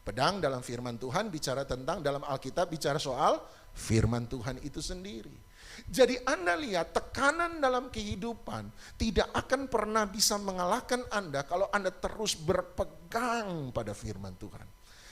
Pedang dalam firman Tuhan bicara tentang, dalam Alkitab bicara soal firman Tuhan itu sendiri. Jadi Anda lihat tekanan dalam kehidupan tidak akan pernah bisa mengalahkan Anda kalau Anda terus berpegang pada firman Tuhan.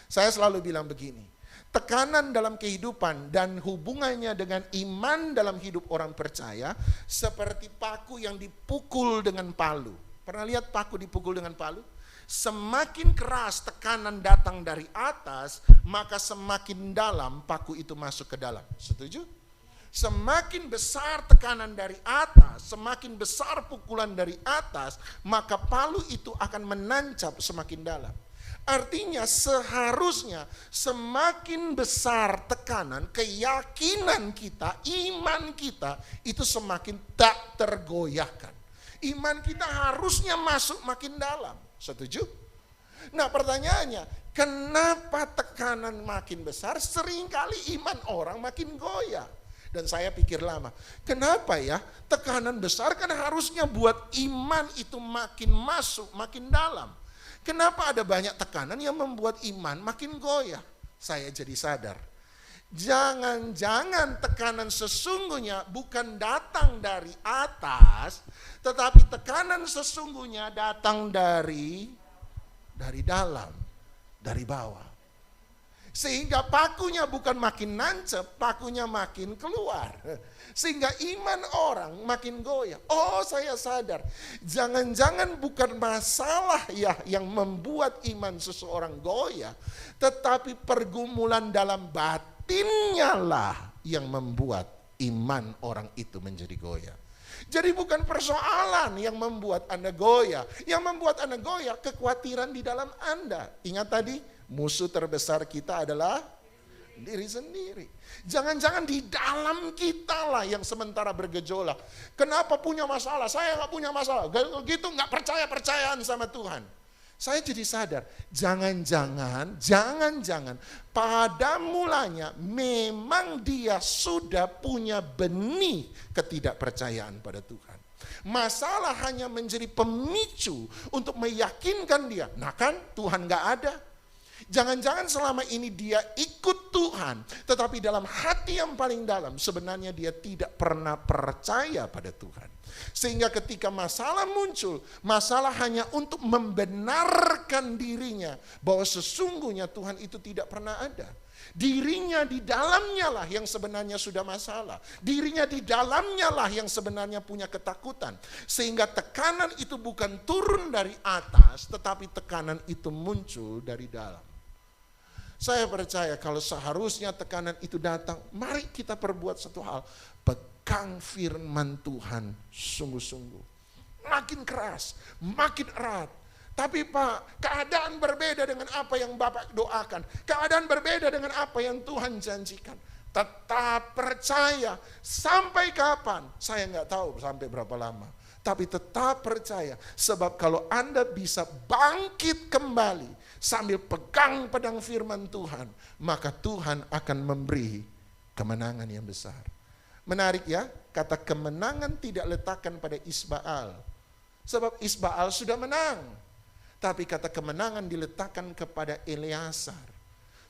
Saya selalu bilang begini, tekanan dalam kehidupan dan hubungannya dengan iman dalam hidup orang percaya seperti paku yang dipukul dengan palu. Pernah lihat paku dipukul dengan palu? Semakin keras tekanan datang dari atas, maka semakin dalam paku itu masuk ke dalam. Setuju? Semakin besar tekanan dari atas, semakin besar pukulan dari atas, maka palu itu akan menancap semakin dalam. Artinya seharusnya semakin besar tekanan, keyakinan kita, iman kita itu semakin tak tergoyahkan. Iman kita harusnya masuk makin dalam. Setuju? Nah pertanyaannya, kenapa tekanan makin besar seringkali iman orang makin goyah? Dan saya pikir lama, kenapa ya tekanan besar kan harusnya buat iman itu makin masuk, makin dalam. Kenapa ada banyak tekanan yang membuat iman makin goyah? Saya jadi sadar. Jangan-jangan tekanan sesungguhnya bukan datang dari atas, tetapi tekanan sesungguhnya datang dari dalam, dari bawah. Sehingga pakunya bukan makin nancep, pakunya makin keluar. Sehingga iman orang makin goyah. Oh saya sadar, jangan-jangan bukan masalah ya yang membuat iman seseorang goyah, tetapi pergumulan dalam batinnya lah yang membuat iman orang itu menjadi goyah. Jadi bukan persoalan yang membuat Anda goyah. Yang membuat Anda goyah kekhawatiran di dalam Anda. Ingat tadi, musuh terbesar kita adalah diri sendiri. Jangan-jangan di dalam kita lah yang sementara bergejolak. Kenapa punya masalah? Saya gak punya masalah. Gitu gak percayaan sama Tuhan. Saya jadi sadar, jangan-jangan pada mulanya memang dia sudah punya benih ketidakpercayaan pada Tuhan. Masalah hanya menjadi pemicu untuk meyakinkan dia, nah kan Tuhan gak ada. Jangan-jangan selama ini dia ikut Tuhan, tetapi dalam hati yang paling dalam sebenarnya dia tidak pernah percaya pada Tuhan. Sehingga ketika masalah muncul, masalah hanya untuk membenarkan dirinya bahwa sesungguhnya Tuhan itu tidak pernah ada. Dirinya di dalamnya lah yang sebenarnya sudah masalah. Dirinya di dalamnya lah yang sebenarnya punya ketakutan. Sehingga tekanan itu bukan turun dari atas, tetapi tekanan itu muncul dari dalam. Saya percaya kalau seharusnya tekanan itu datang, mari kita perbuat satu hal. Pegang firman Tuhan sungguh-sungguh. Makin keras, makin erat. Tapi Pak, keadaan berbeda dengan apa yang Bapak doakan. Keadaan berbeda dengan apa yang Tuhan janjikan. Tetap percaya. Sampai kapan? Saya nggak tahu sampai berapa lama. Tapi tetap percaya. Sebab kalau Anda bisa bangkit kembali sambil pegang pedang firman Tuhan, maka Tuhan akan memberi kemenangan yang besar. Menarik ya, kata kemenangan tidak letakkan pada Isbaal. Sebab Isbaal sudah menang. Tapi kata kemenangan diletakkan kepada Eleazar.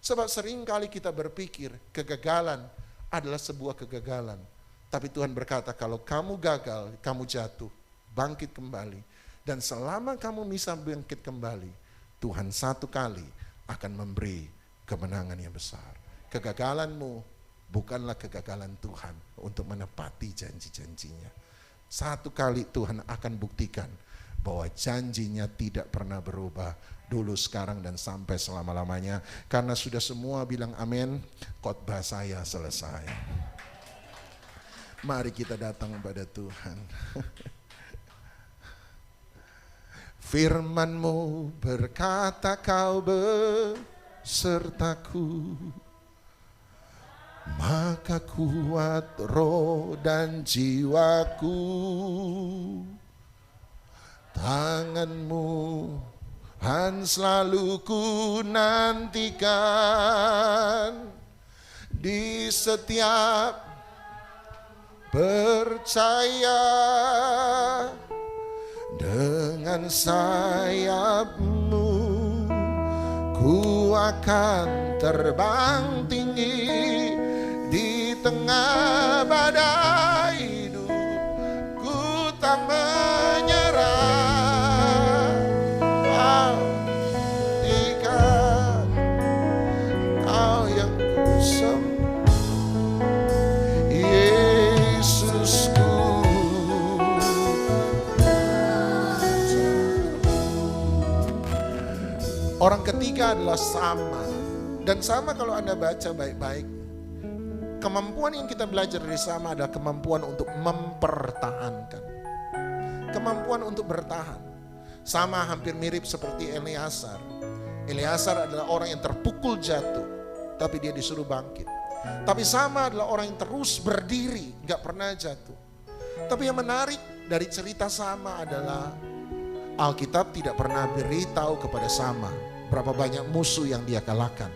Sebab seringkali kita berpikir kegagalan adalah sebuah kegagalan. Tapi Tuhan berkata kalau kamu gagal, kamu jatuh, bangkit kembali. Dan selama kamu bisa bangkit kembali, Tuhan satu kali akan memberi kemenangan yang besar. Kegagalanmu bukanlah kegagalan Tuhan untuk menepati janji-janjinya. Satu kali Tuhan akan buktikan bahwa janjinya tidak pernah berubah dulu, sekarang, dan sampai selama-lamanya. Karena sudah semua bilang amin, khotbah saya selesai. Mari kita datang pada Tuhan. Firman-Mu berkata kau besertaku, maka kuat roh dan jiwaku. Tangan-Mu Han selalu ku nantikan di setiap percaya. Dengan sayap-Mu ku akan terbang tinggi di tengah badai hidup. Ku tak menyerah. Kau yang ku sembah, Yesusku. ketiga adalah sama. Dan sama kalau Anda baca baik-baik, kemampuan yang kita belajar dari sama adalah kemampuan untuk mempertahankan. Kemampuan untuk bertahan. Sama hampir mirip seperti Eleazar. Eleazar adalah orang yang terpukul jatuh, tapi dia disuruh bangkit. Tapi sama adalah orang yang terus berdiri, gak pernah jatuh. Tapi yang menarik dari cerita sama adalah Alkitab tidak pernah beritahu kepada sama berapa banyak musuh yang dia kalahkan.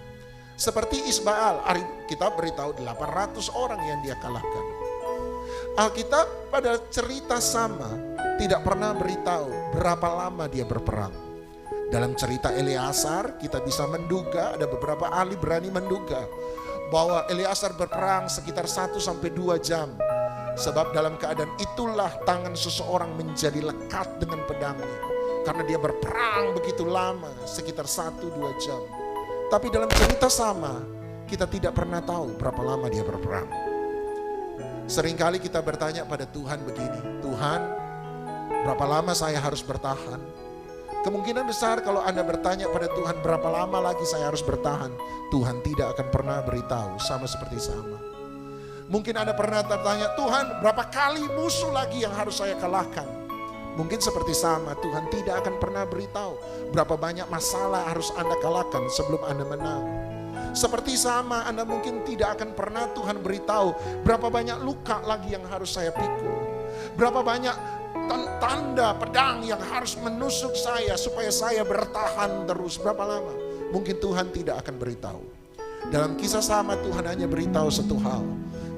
Seperti Isbaal, Alkitab beritahu 800 orang yang dia kalahkan. Alkitab pada cerita sama tidak pernah beritahu berapa lama dia berperang. Dalam cerita Eleazar kita bisa menduga, ada beberapa ahli berani menduga bahwa Eleazar berperang sekitar 1-2 jam. Sebab dalam keadaan itulah tangan seseorang menjadi lekat dengan pedangnya. Karena dia berperang begitu lama, sekitar 1-2 jam. Tapi dalam cerita sama, kita tidak pernah tahu berapa lama dia berperang. Seringkali kita bertanya pada Tuhan begini, Tuhan, berapa lama saya harus bertahan? Kemungkinan besar kalau Anda bertanya pada Tuhan, berapa lama lagi saya harus bertahan? Tuhan tidak akan pernah beritahu, sama seperti sama. Mungkin Anda pernah bertanya, Tuhan, berapa kali musuh lagi yang harus saya kalahkan? Mungkin seperti sama, Tuhan tidak akan pernah beritahu berapa banyak masalah harus Anda kalahkan sebelum Anda menang. Seperti sama, Anda mungkin tidak akan pernah Tuhan beritahu berapa banyak luka lagi yang harus saya pikul. Berapa banyak tanda pedang yang harus menusuk saya supaya saya bertahan terus. Berapa lama? Mungkin Tuhan tidak akan beritahu. Dalam kisah sama Tuhan hanya beritahu satu hal.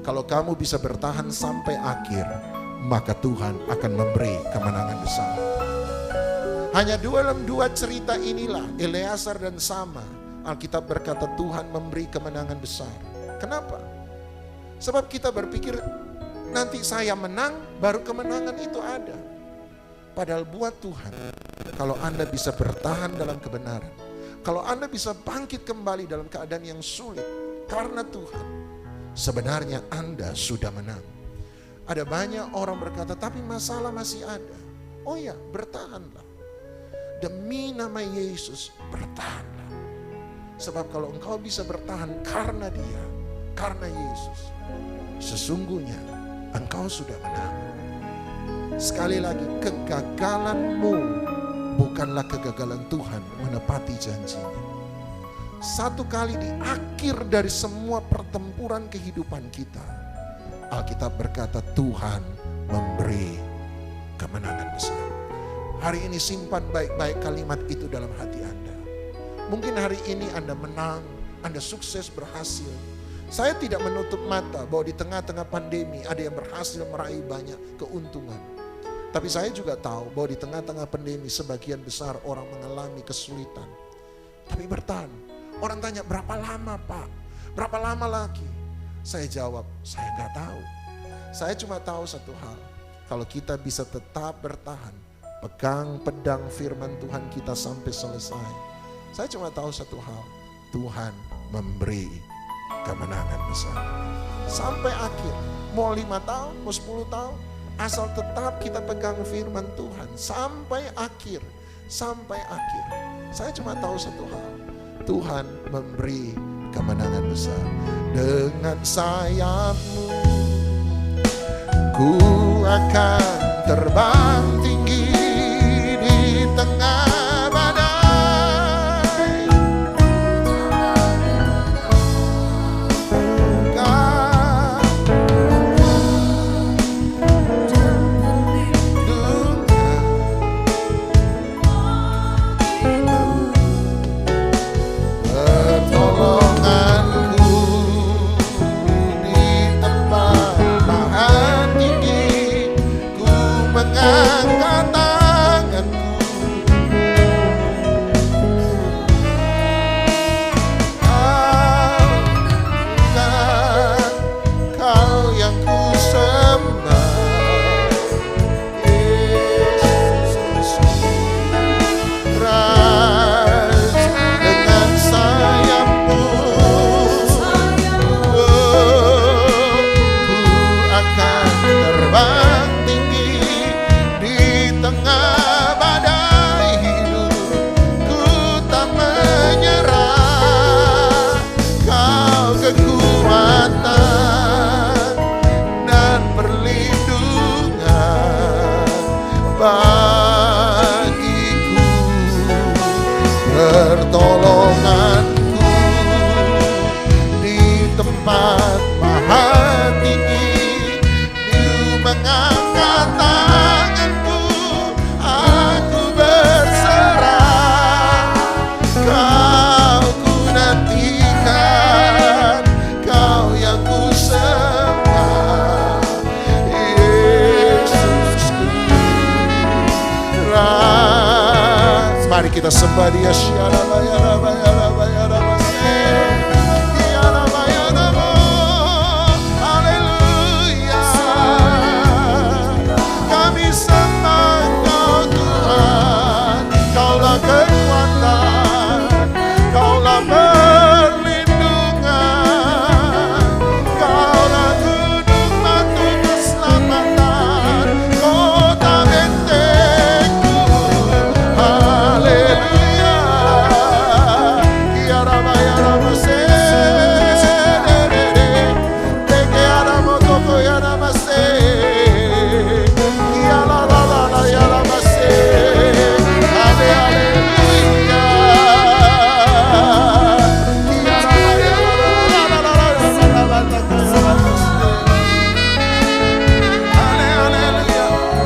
Kalau kamu bisa bertahan sampai akhir, maka Tuhan akan memberi kemenangan besar. Hanya dalam 2 cerita inilah, Eleazar dan Sama, Alkitab berkata Tuhan memberi kemenangan besar. Kenapa? Sebab kita berpikir nanti saya menang, baru kemenangan itu ada. Padahal buat Tuhan, kalau Anda bisa bertahan dalam kebenaran, kalau Anda bisa bangkit kembali dalam keadaan yang sulit karena Tuhan, sebenarnya Anda sudah menang. Ada banyak orang berkata, tapi masalah masih ada. Oh ya, bertahanlah. Demi nama Yesus, bertahanlah. Sebab kalau engkau bisa bertahan karena Dia, karena Yesus, sesungguhnya engkau sudah menang. Sekali lagi, kegagalanmu bukanlah kegagalan Tuhan menepati janjinya. Satu kali di akhir dari semua pertempuran kehidupan kita, Alkitab berkata Tuhan memberi kemenangan besar. Hari ini simpan baik-baik kalimat itu dalam hati Anda. Mungkin hari ini Anda menang, Anda sukses, berhasil. Saya tidak menutup mata bahwa di tengah-tengah pandemi ada yang berhasil meraih banyak keuntungan. Tapi saya juga tahu bahwa di tengah-tengah pandemi sebagian besar orang mengalami kesulitan. Tapi bertahan. Orang tanya, berapa lama Pak? Berapa lama lagi? Saya jawab, saya nggak tahu. Saya cuma tahu satu hal. Kalau kita bisa tetap bertahan, pegang pedang firman Tuhan kita sampai selesai. Saya cuma tahu satu hal. Tuhan memberi kemenangan besar. Sampai akhir. Mau 5 tahun, mau 10 tahun. Asal tetap kita pegang firman Tuhan. Sampai akhir. Sampai akhir. Saya cuma tahu satu hal. Tuhan memberi kemenangan besar. Dengan sayap-Mu ku akan terbang tinggi di tengah badai. Pertolonganku di tempat bahan tinggi, ku Mari kita sembah Dia. Haleluya. Kami sembah Kau Tuhan. Kaulah kekuatan, Kaulah perlindungan, Kaulah gunung batu keselamatan, kota bentengku. Haleluya.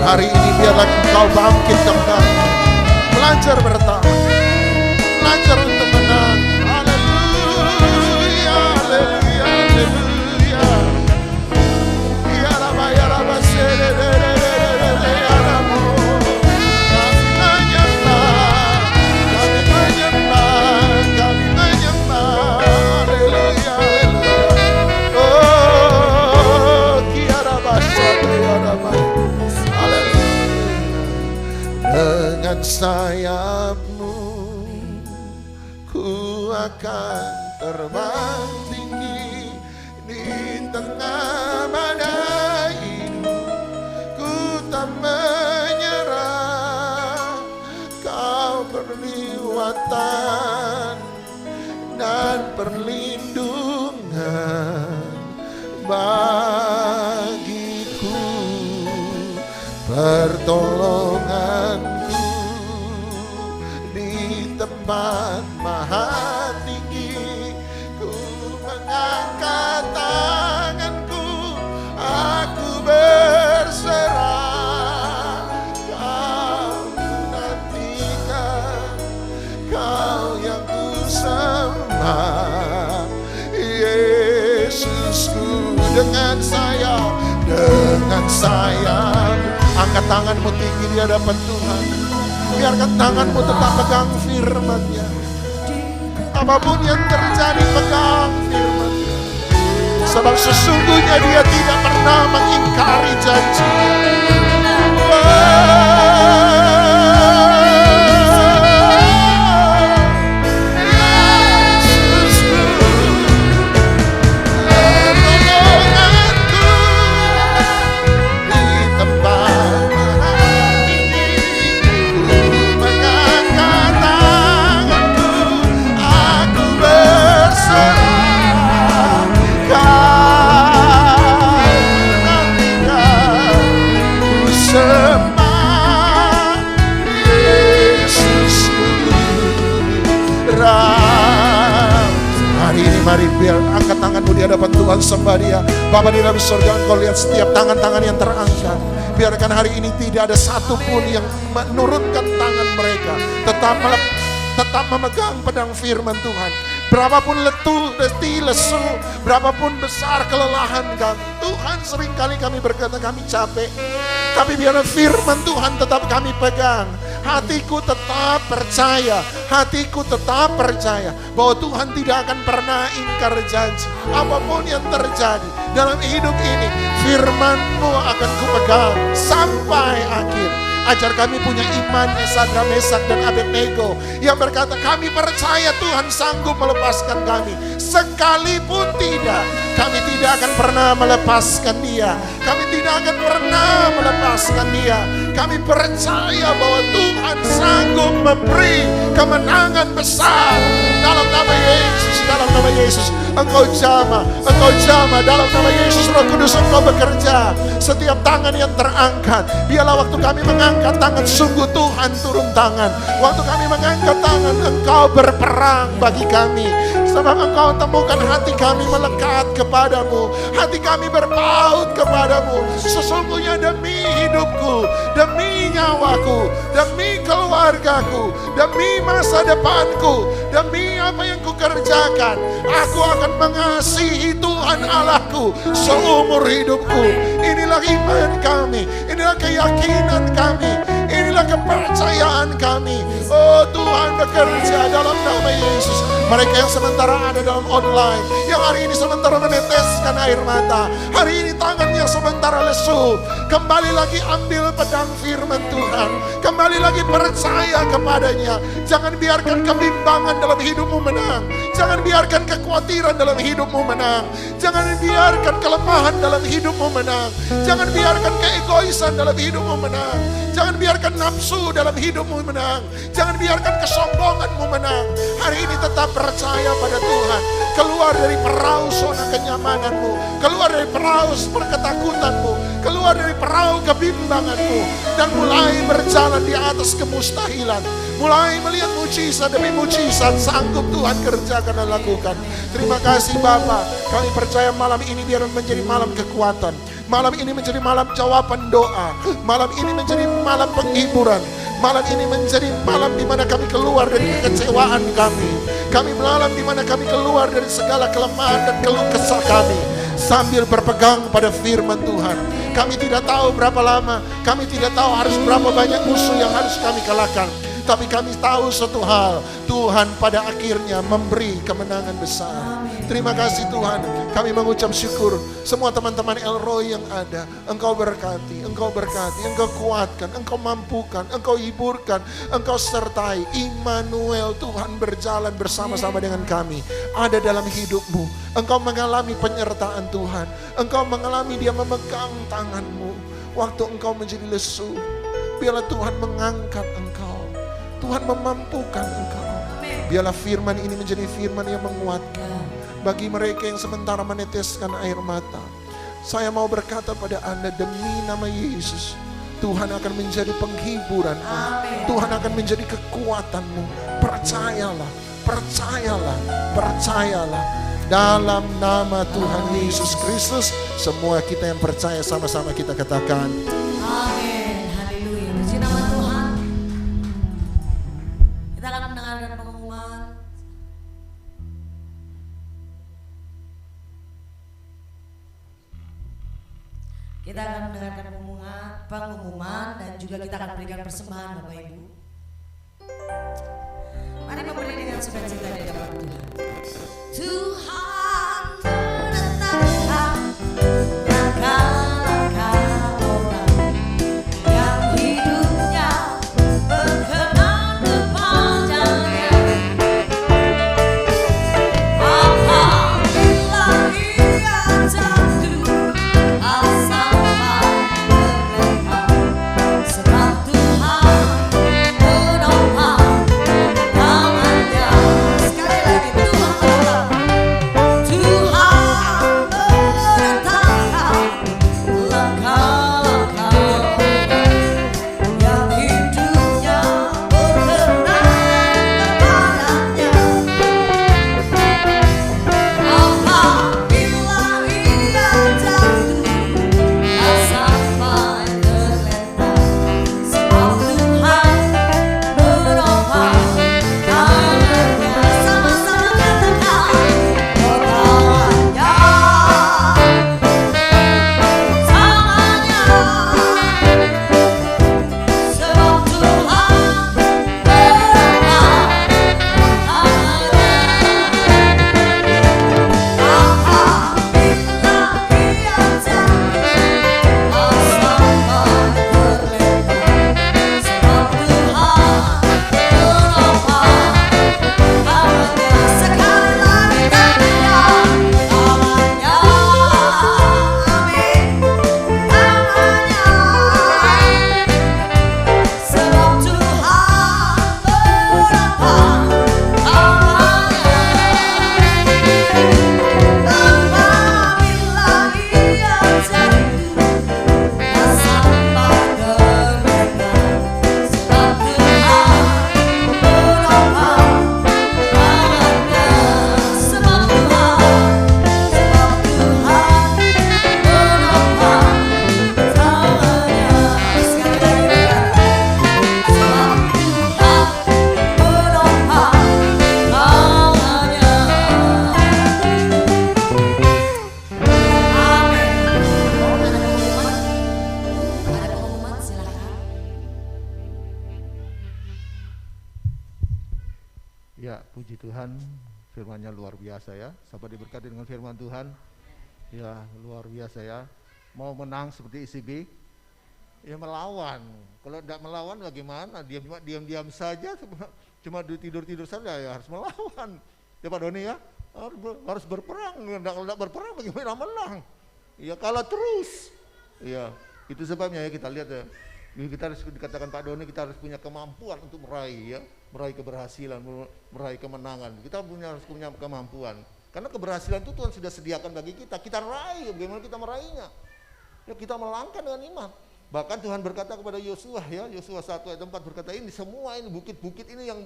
Hari ini biarlah Engkau bangkit kembali, belajar bertahan, belajar untuk menang. Haleluya, haleluya, haleluya. Ya Rabba, ya Rabba, kami menyembah, kami menyembah, kami menyembah. Haleluya, haleluya. Oh, ya Rabba, ya Rabba. Dengan sayap-Mu ku akan terbang tinggi di tengah badai hidup. Ku tak menyerah, Kau perlindungan dan perlindungan bagiku, pertolonganku di tempat maha tinggi. Ku mengangkat tanganku, aku berserah. Kau nantikan, Kau yang ku sembah. Yesusku, dengan sayap, dengan sayap. Angkat tanganmu tinggi di hadapan Tuhan. Biarkan tanganmu tetap pegang firman-Nya. Apapun yang terjadi, pegang firman-Nya. Sebab sesungguhnya Dia tidak pernah mengingkari janji-Nya. Mari biar angkat tanganmu di hadapan Tuhan, sembah Dia. Bapa di dalam surga, Engkau lihat setiap tangan-tangan yang terangkat. Biarkan hari ini tidak ada satupun yang menurunkan tangan mereka, tetap memegang pedang firman Tuhan. Berapapun letih, lesu, berapapun besar kelelahan kami, Tuhan, seringkali kami berkata kami capek, tapi biar firman Tuhan tetap kami pegang. Hatiku tetap percaya, hatiku tetap percaya bahwa Tuhan tidak akan pernah ingkar janji. Apapun yang terjadi dalam hidup ini, firman-Mu akan kupegang sampai akhir. Ajar kami punya iman Sadrak, Mesak dan Abednego yang berkata, kami percaya Tuhan sanggup melepaskan kami. Sekalipun tidak, kami tidak akan pernah melepaskan Dia. Kami tidak akan pernah melepaskan Dia. Kami percaya bahwa Tuhan sanggup memberi kemenangan besar. Dalam nama Yesus, dalam nama Yesus, Engkau jamah, dalam nama Yesus, Roh Kudus Engkau bekerja. Setiap tangan yang terangkat, biarlah waktu kami mengangkat tangan, sungguh Tuhan turun tangan. Waktu kami mengangkat tangan, Engkau berperang bagi kami. Sebab Engkau temukan hati kami melekat kepadamu, hati kami berpaut kepadamu. Sesungguhnya demi hidupku, demi nyawaku, demi keluargaku, demi masa depanku, demi apa yang kukerjakan, aku akan mengasihi Tuhan Allahku seumur hidupku. Inilah iman kami, inilah keyakinan kami, inilah Inilah kepercayaan kami. Oh Tuhan, bekerja dalam nama Yesus. Mereka yang sementara ada dalam online, yang hari ini sementara meneteskan air mata, hari ini tangannya sementara lesu, kembali lagi ambil pedang firman Tuhan, kembali lagi percaya kepadanya. Jangan biarkan kebimbangan dalam hidupmu menang, jangan biarkan kekhawatiran dalam hidupmu menang, jangan biarkan kelemahan dalam hidupmu menang, jangan biarkan keegoisan dalam hidupmu menang, jangan biarkan nafsu dalam hidupmu menang, jangan biarkan kesombonganmu menang. Hari ini tetap percaya pada Tuhan. Keluar dari perahu zona kenyamananmu, keluar dari perahu ketakutanmu, keluar dari perahu kebimbanganmu, dan mulai berjalan di atas kemustahilan. Mulai melihat mujizat demi mujizat sanggup Tuhan kerjakan dan lakukan. Terima kasih Bapa. Kami percaya malam ini biar menjadi malam kekuatan, malam ini menjadi malam jawaban doa, malam ini menjadi malam penghiburan, malam ini menjadi malam di mana kami keluar dari kekecewaan kami. Kami malam di mana kami keluar dari segala kelemahan dan keluh kesah kami, sambil berpegang pada firman Tuhan. Kami tidak tahu berapa lama, kami tidak tahu harus berapa banyak musuh yang harus kami kalahkan, tapi kami tahu satu hal, Tuhan pada akhirnya memberi kemenangan besar. Terima kasih Tuhan, kami mengucap syukur. Semua teman-teman El Roy yang ada, Engkau berkati, Engkau kuatkan, Engkau mampukan, Engkau hiburkan, Engkau sertai. Immanuel, Tuhan berjalan bersama-sama dengan kami, ada dalam hidupmu. Engkau mengalami penyertaan Tuhan, Engkau mengalami Dia memegang tanganmu. Waktu engkau menjadi lesu, biarlah Tuhan mengangkat engkau, Tuhan memampukan engkau. Biarlah firman ini menjadi firman yang menguatkan bagi mereka yang sementara meneteskan air mata. Saya mau berkata pada Anda, demi nama Yesus, Tuhan akan menjadi penghiburanmu, Tuhan akan menjadi kekuatanmu. Percayalah, percayalah, percayalah. Dalam nama Tuhan Yesus Kristus, semua kita yang percaya sama-sama kita katakan amin. Haleluya. Puji nama Tuhan. Kita akan mendengarkan pengumuman. Kita akan mendengarkan pengumuman dan juga kita akan berikan persembahan Bapak Ibu. Mari memberi dengan sukacita di hadapan Tuhan. Tuhan menetapkan langkah-langkah orang yang hidupnya berkenan kepadanya. Apabila ia jatuh, asal berlepas, sebab Tuhan menopang tangannya. Sekali lagi Tuhan menopang. Ya, puji Tuhan, firman-Nya luar biasa ya. Sahabat diberkati dengan firman Tuhan. Ya, luar biasa ya. Mau menang seperti ICB, ya melawan. Kalau tidak melawan bagaimana? Diam-diam saja, cuma tidur-tidur saja, ya harus melawan. Ya Pak Doni ya, harus berperang. Tidak berperang bagaimana menang? Ya kalah terus. Ya, itu sebabnya ya kita lihat ya. Kita harus dikatakan Pak Doni, kita harus punya kemampuan untuk meraih keberhasilan, meraih kemenangan. Kita harus punya kemampuan. Karena keberhasilan itu Tuhan sudah sediakan bagi kita. Kita raih, bagaimana kita meraihnya? Ya kita melangkah dengan iman. Bahkan Tuhan berkata kepada Yosua ya, Yosua 1 ayat 4 berkata, ini semua ini bukit-bukit ini yang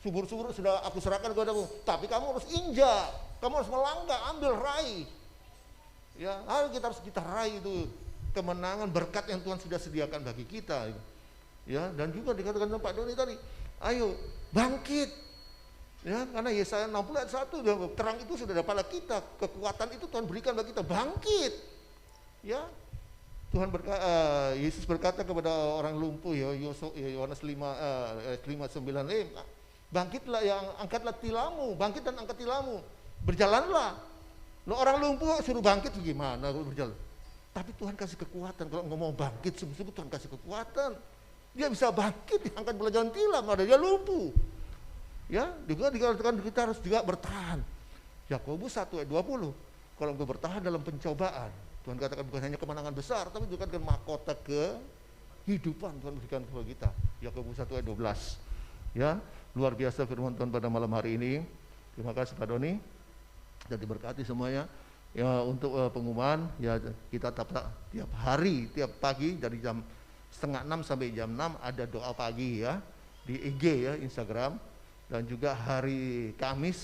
subur-subur sudah aku serahkan kepadamu. Tapi kamu harus injak, kamu harus melangkah, ambil, raih. Ya, kita harus raih itu kemenangan berkat yang Tuhan sudah sediakan bagi kita. Ya, dan juga dikatakan Pak Doni tadi, ayo bangkit. Ya, karena Yesaya 60 ayat 1, terang itu sudah ada pada kita, kekuatan itu Tuhan berikan bagi kita, bangkit. Ya. Yesus berkata kepada orang lumpuh ya, Yohanes 5:9, bangkitlah, yang angkatlah tilammu, bangkit dan angkat tilammu, berjalanlah. Lo orang lumpuh suruh bangkit gimana kalau berjalan? Tapi Tuhan kasih kekuatan, kalau ngomong bangkit sungguh-sungguh Tuhan kasih kekuatan. Dia bisa bangkit, diangkat berjalan tilam, ada dia lumpuh. Ya, juga dikatakan kita harus juga bertahan. Yakobus 1 ayat 20, kalau engkau bertahan dalam pencobaan, Tuhan katakan bukan hanya kemenangan besar, tapi juga kan mahkota kehidupan Tuhan berikan kepada kita. Yakobus 1 ayat 12. Ya, luar biasa firman Tuhan pada malam hari ini. Terima kasih Pak Doni. Dan diberkati semuanya. Ya, untuk pengumuman ya kita tiap hari, tiap pagi dari jam 5:30 sampai jam 6 ada doa pagi ya di IG ya, Instagram, dan juga hari Kamis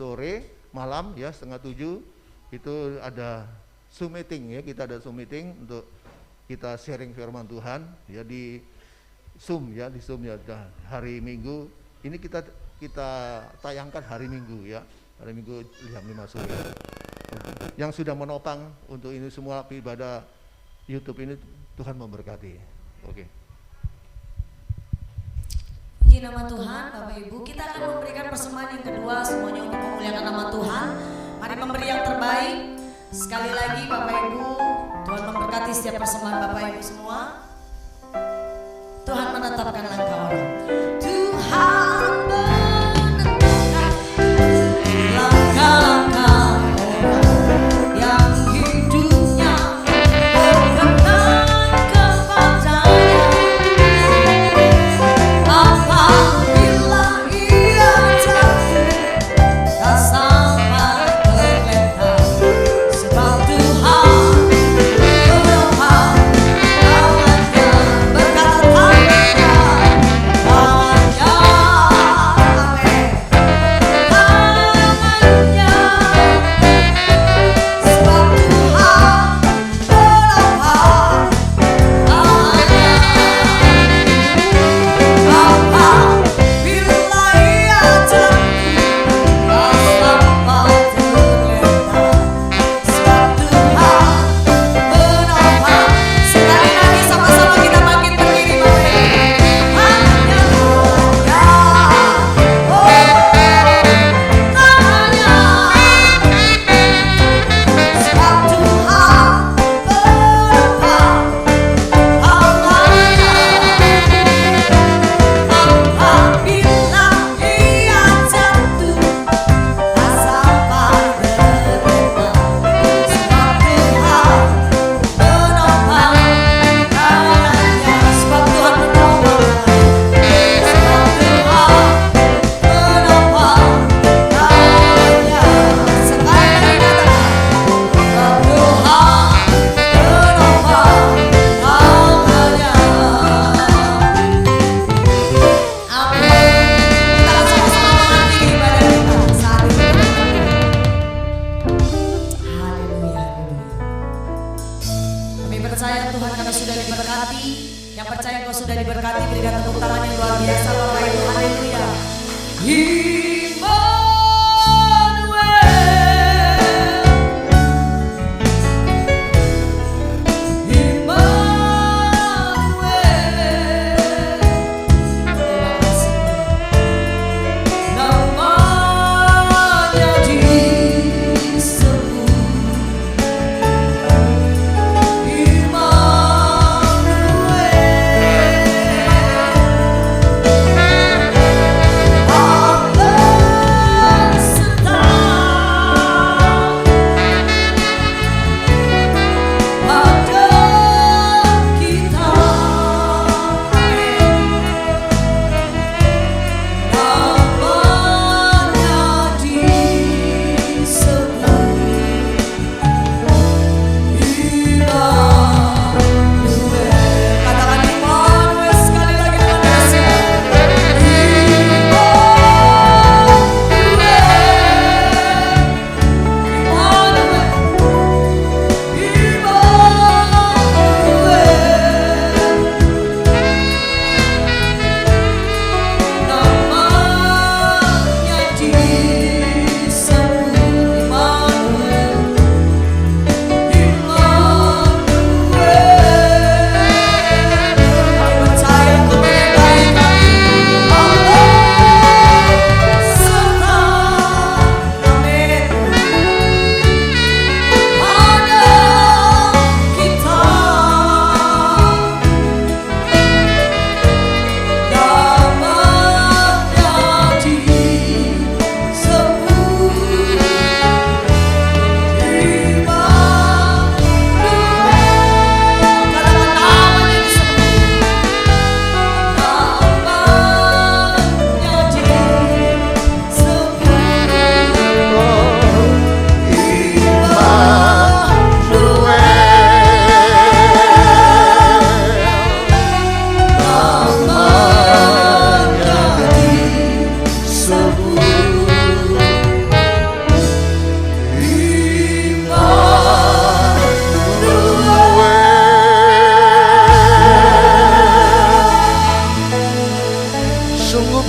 sore malam ya 6:30 itu ada Zoom meeting ya, kita ada Zoom meeting untuk kita sharing firman Tuhan ya di Zoom ya, hari Minggu ini kita tayangkan hari Minggu ya, hari Minggu jam 5 sore. Yang sudah menopang untuk ini semua ibadah YouTube ini, Tuhan memberkati. Oke. Puji nama Tuhan, Bapak Ibu. Kita akan memberikan persembahan yang kedua, semuanya untuk memuliakan nama Tuhan. Mari memberi yang terbaik. Sekali lagi Bapak Ibu, Tuhan memberkati setiap persembahan Bapak Ibu semua. Tuhan menetapkan langkah orang. Tuhan menetapkan langkah-langkah orang yang hidupnya berkenan kepadanya. Apabila ia jatuh, tak sampai terlentang. Sebab Tuhan menopang tangannya, berkata Nama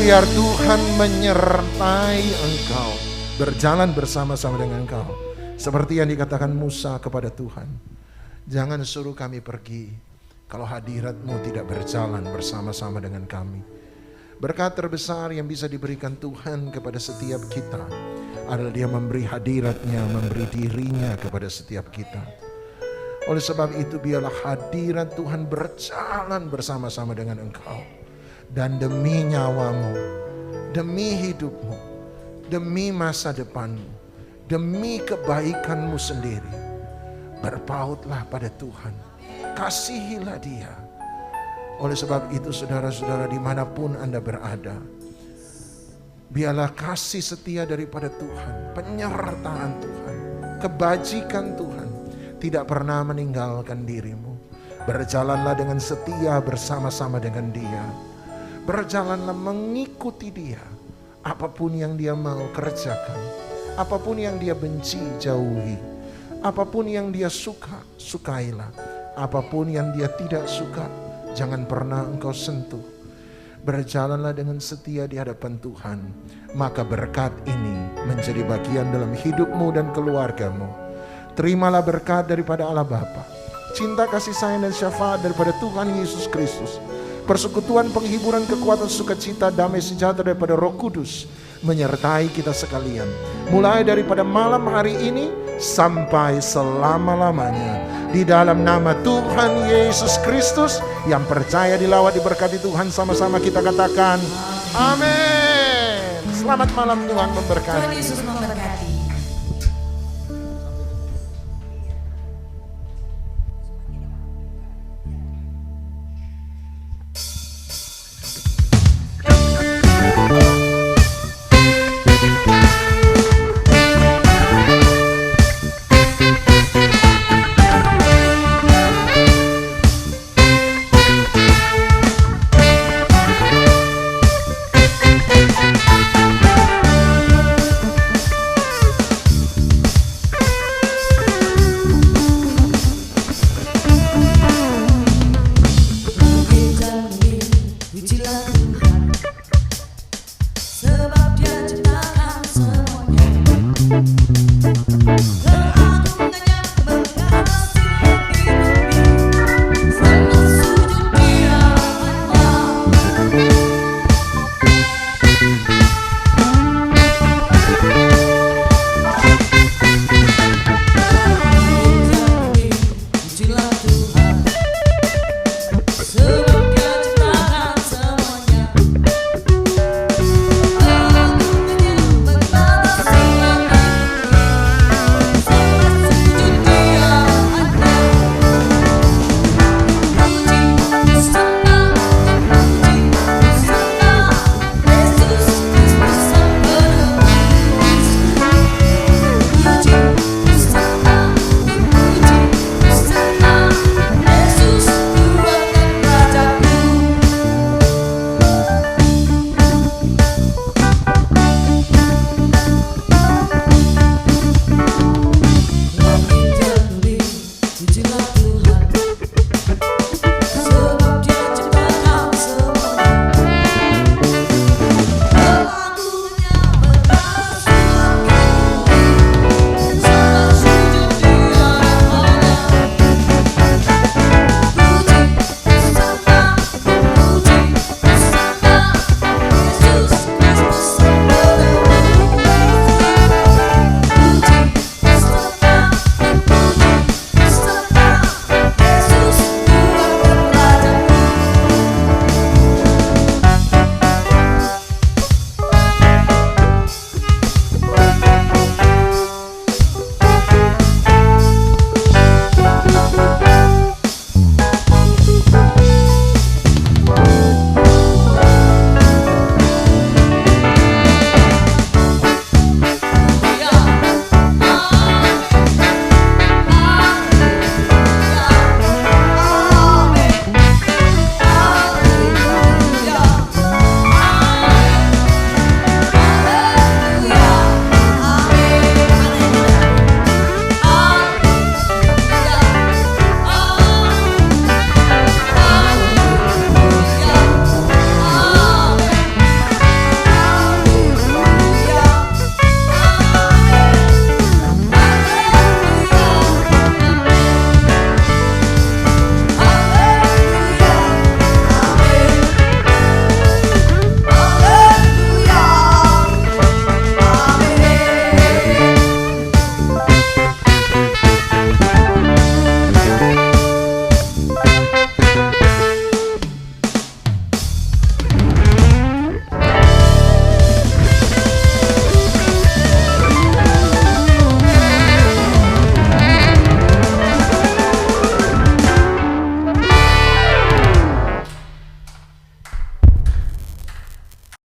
biar Tuhan menyertai engkau, berjalan bersama-sama dengan engkau. Seperti yang dikatakan Musa kepada Tuhan, jangan suruh kami pergi kalau hadirat-Mu tidak berjalan bersama-sama dengan kami. Berkat terbesar yang bisa diberikan Tuhan kepada setiap kita adalah Dia memberi hadirat-Nya, memberi dirinya kepada setiap kita. Oleh sebab itu biarlah hadirat Tuhan berjalan bersama-sama dengan engkau. Dan demi nyawamu, demi hidupmu, demi masa depanmu, demi kebaikanmu sendiri, berpautlah pada Tuhan, kasihilah Dia. Oleh sebab itu saudara-saudara dimanapun Anda berada, biarlah kasih setia daripada Tuhan, penyertaan Tuhan, kebajikan Tuhan tidak pernah meninggalkan dirimu. Berjalanlah dengan setia bersama-sama dengan Dia. Berjalanlah mengikuti Dia. Apapun yang Dia mau kerjakan, apapun yang Dia benci jauhi, apapun yang Dia suka sukailah, apapun yang Dia tidak suka jangan pernah engkau sentuh. Berjalanlah dengan setia di hadapan Tuhan, maka berkat ini menjadi bagian dalam hidupmu dan keluargamu. Terimalah berkat daripada Allah Bapa, cinta kasih sayang dan syafaat daripada Tuhan Yesus Kristus, persekutuan, penghiburan, kekuatan, sukacita, damai sejahtera daripada Roh Kudus menyertai kita sekalian, mulai daripada malam hari ini sampai selama-lamanya. Di dalam nama Tuhan Yesus Kristus yang percaya, dilawat, diberkati Tuhan, sama-sama kita katakan amin. Selamat malam, Tuhan memberkati. Tuhan Yesus memberkati.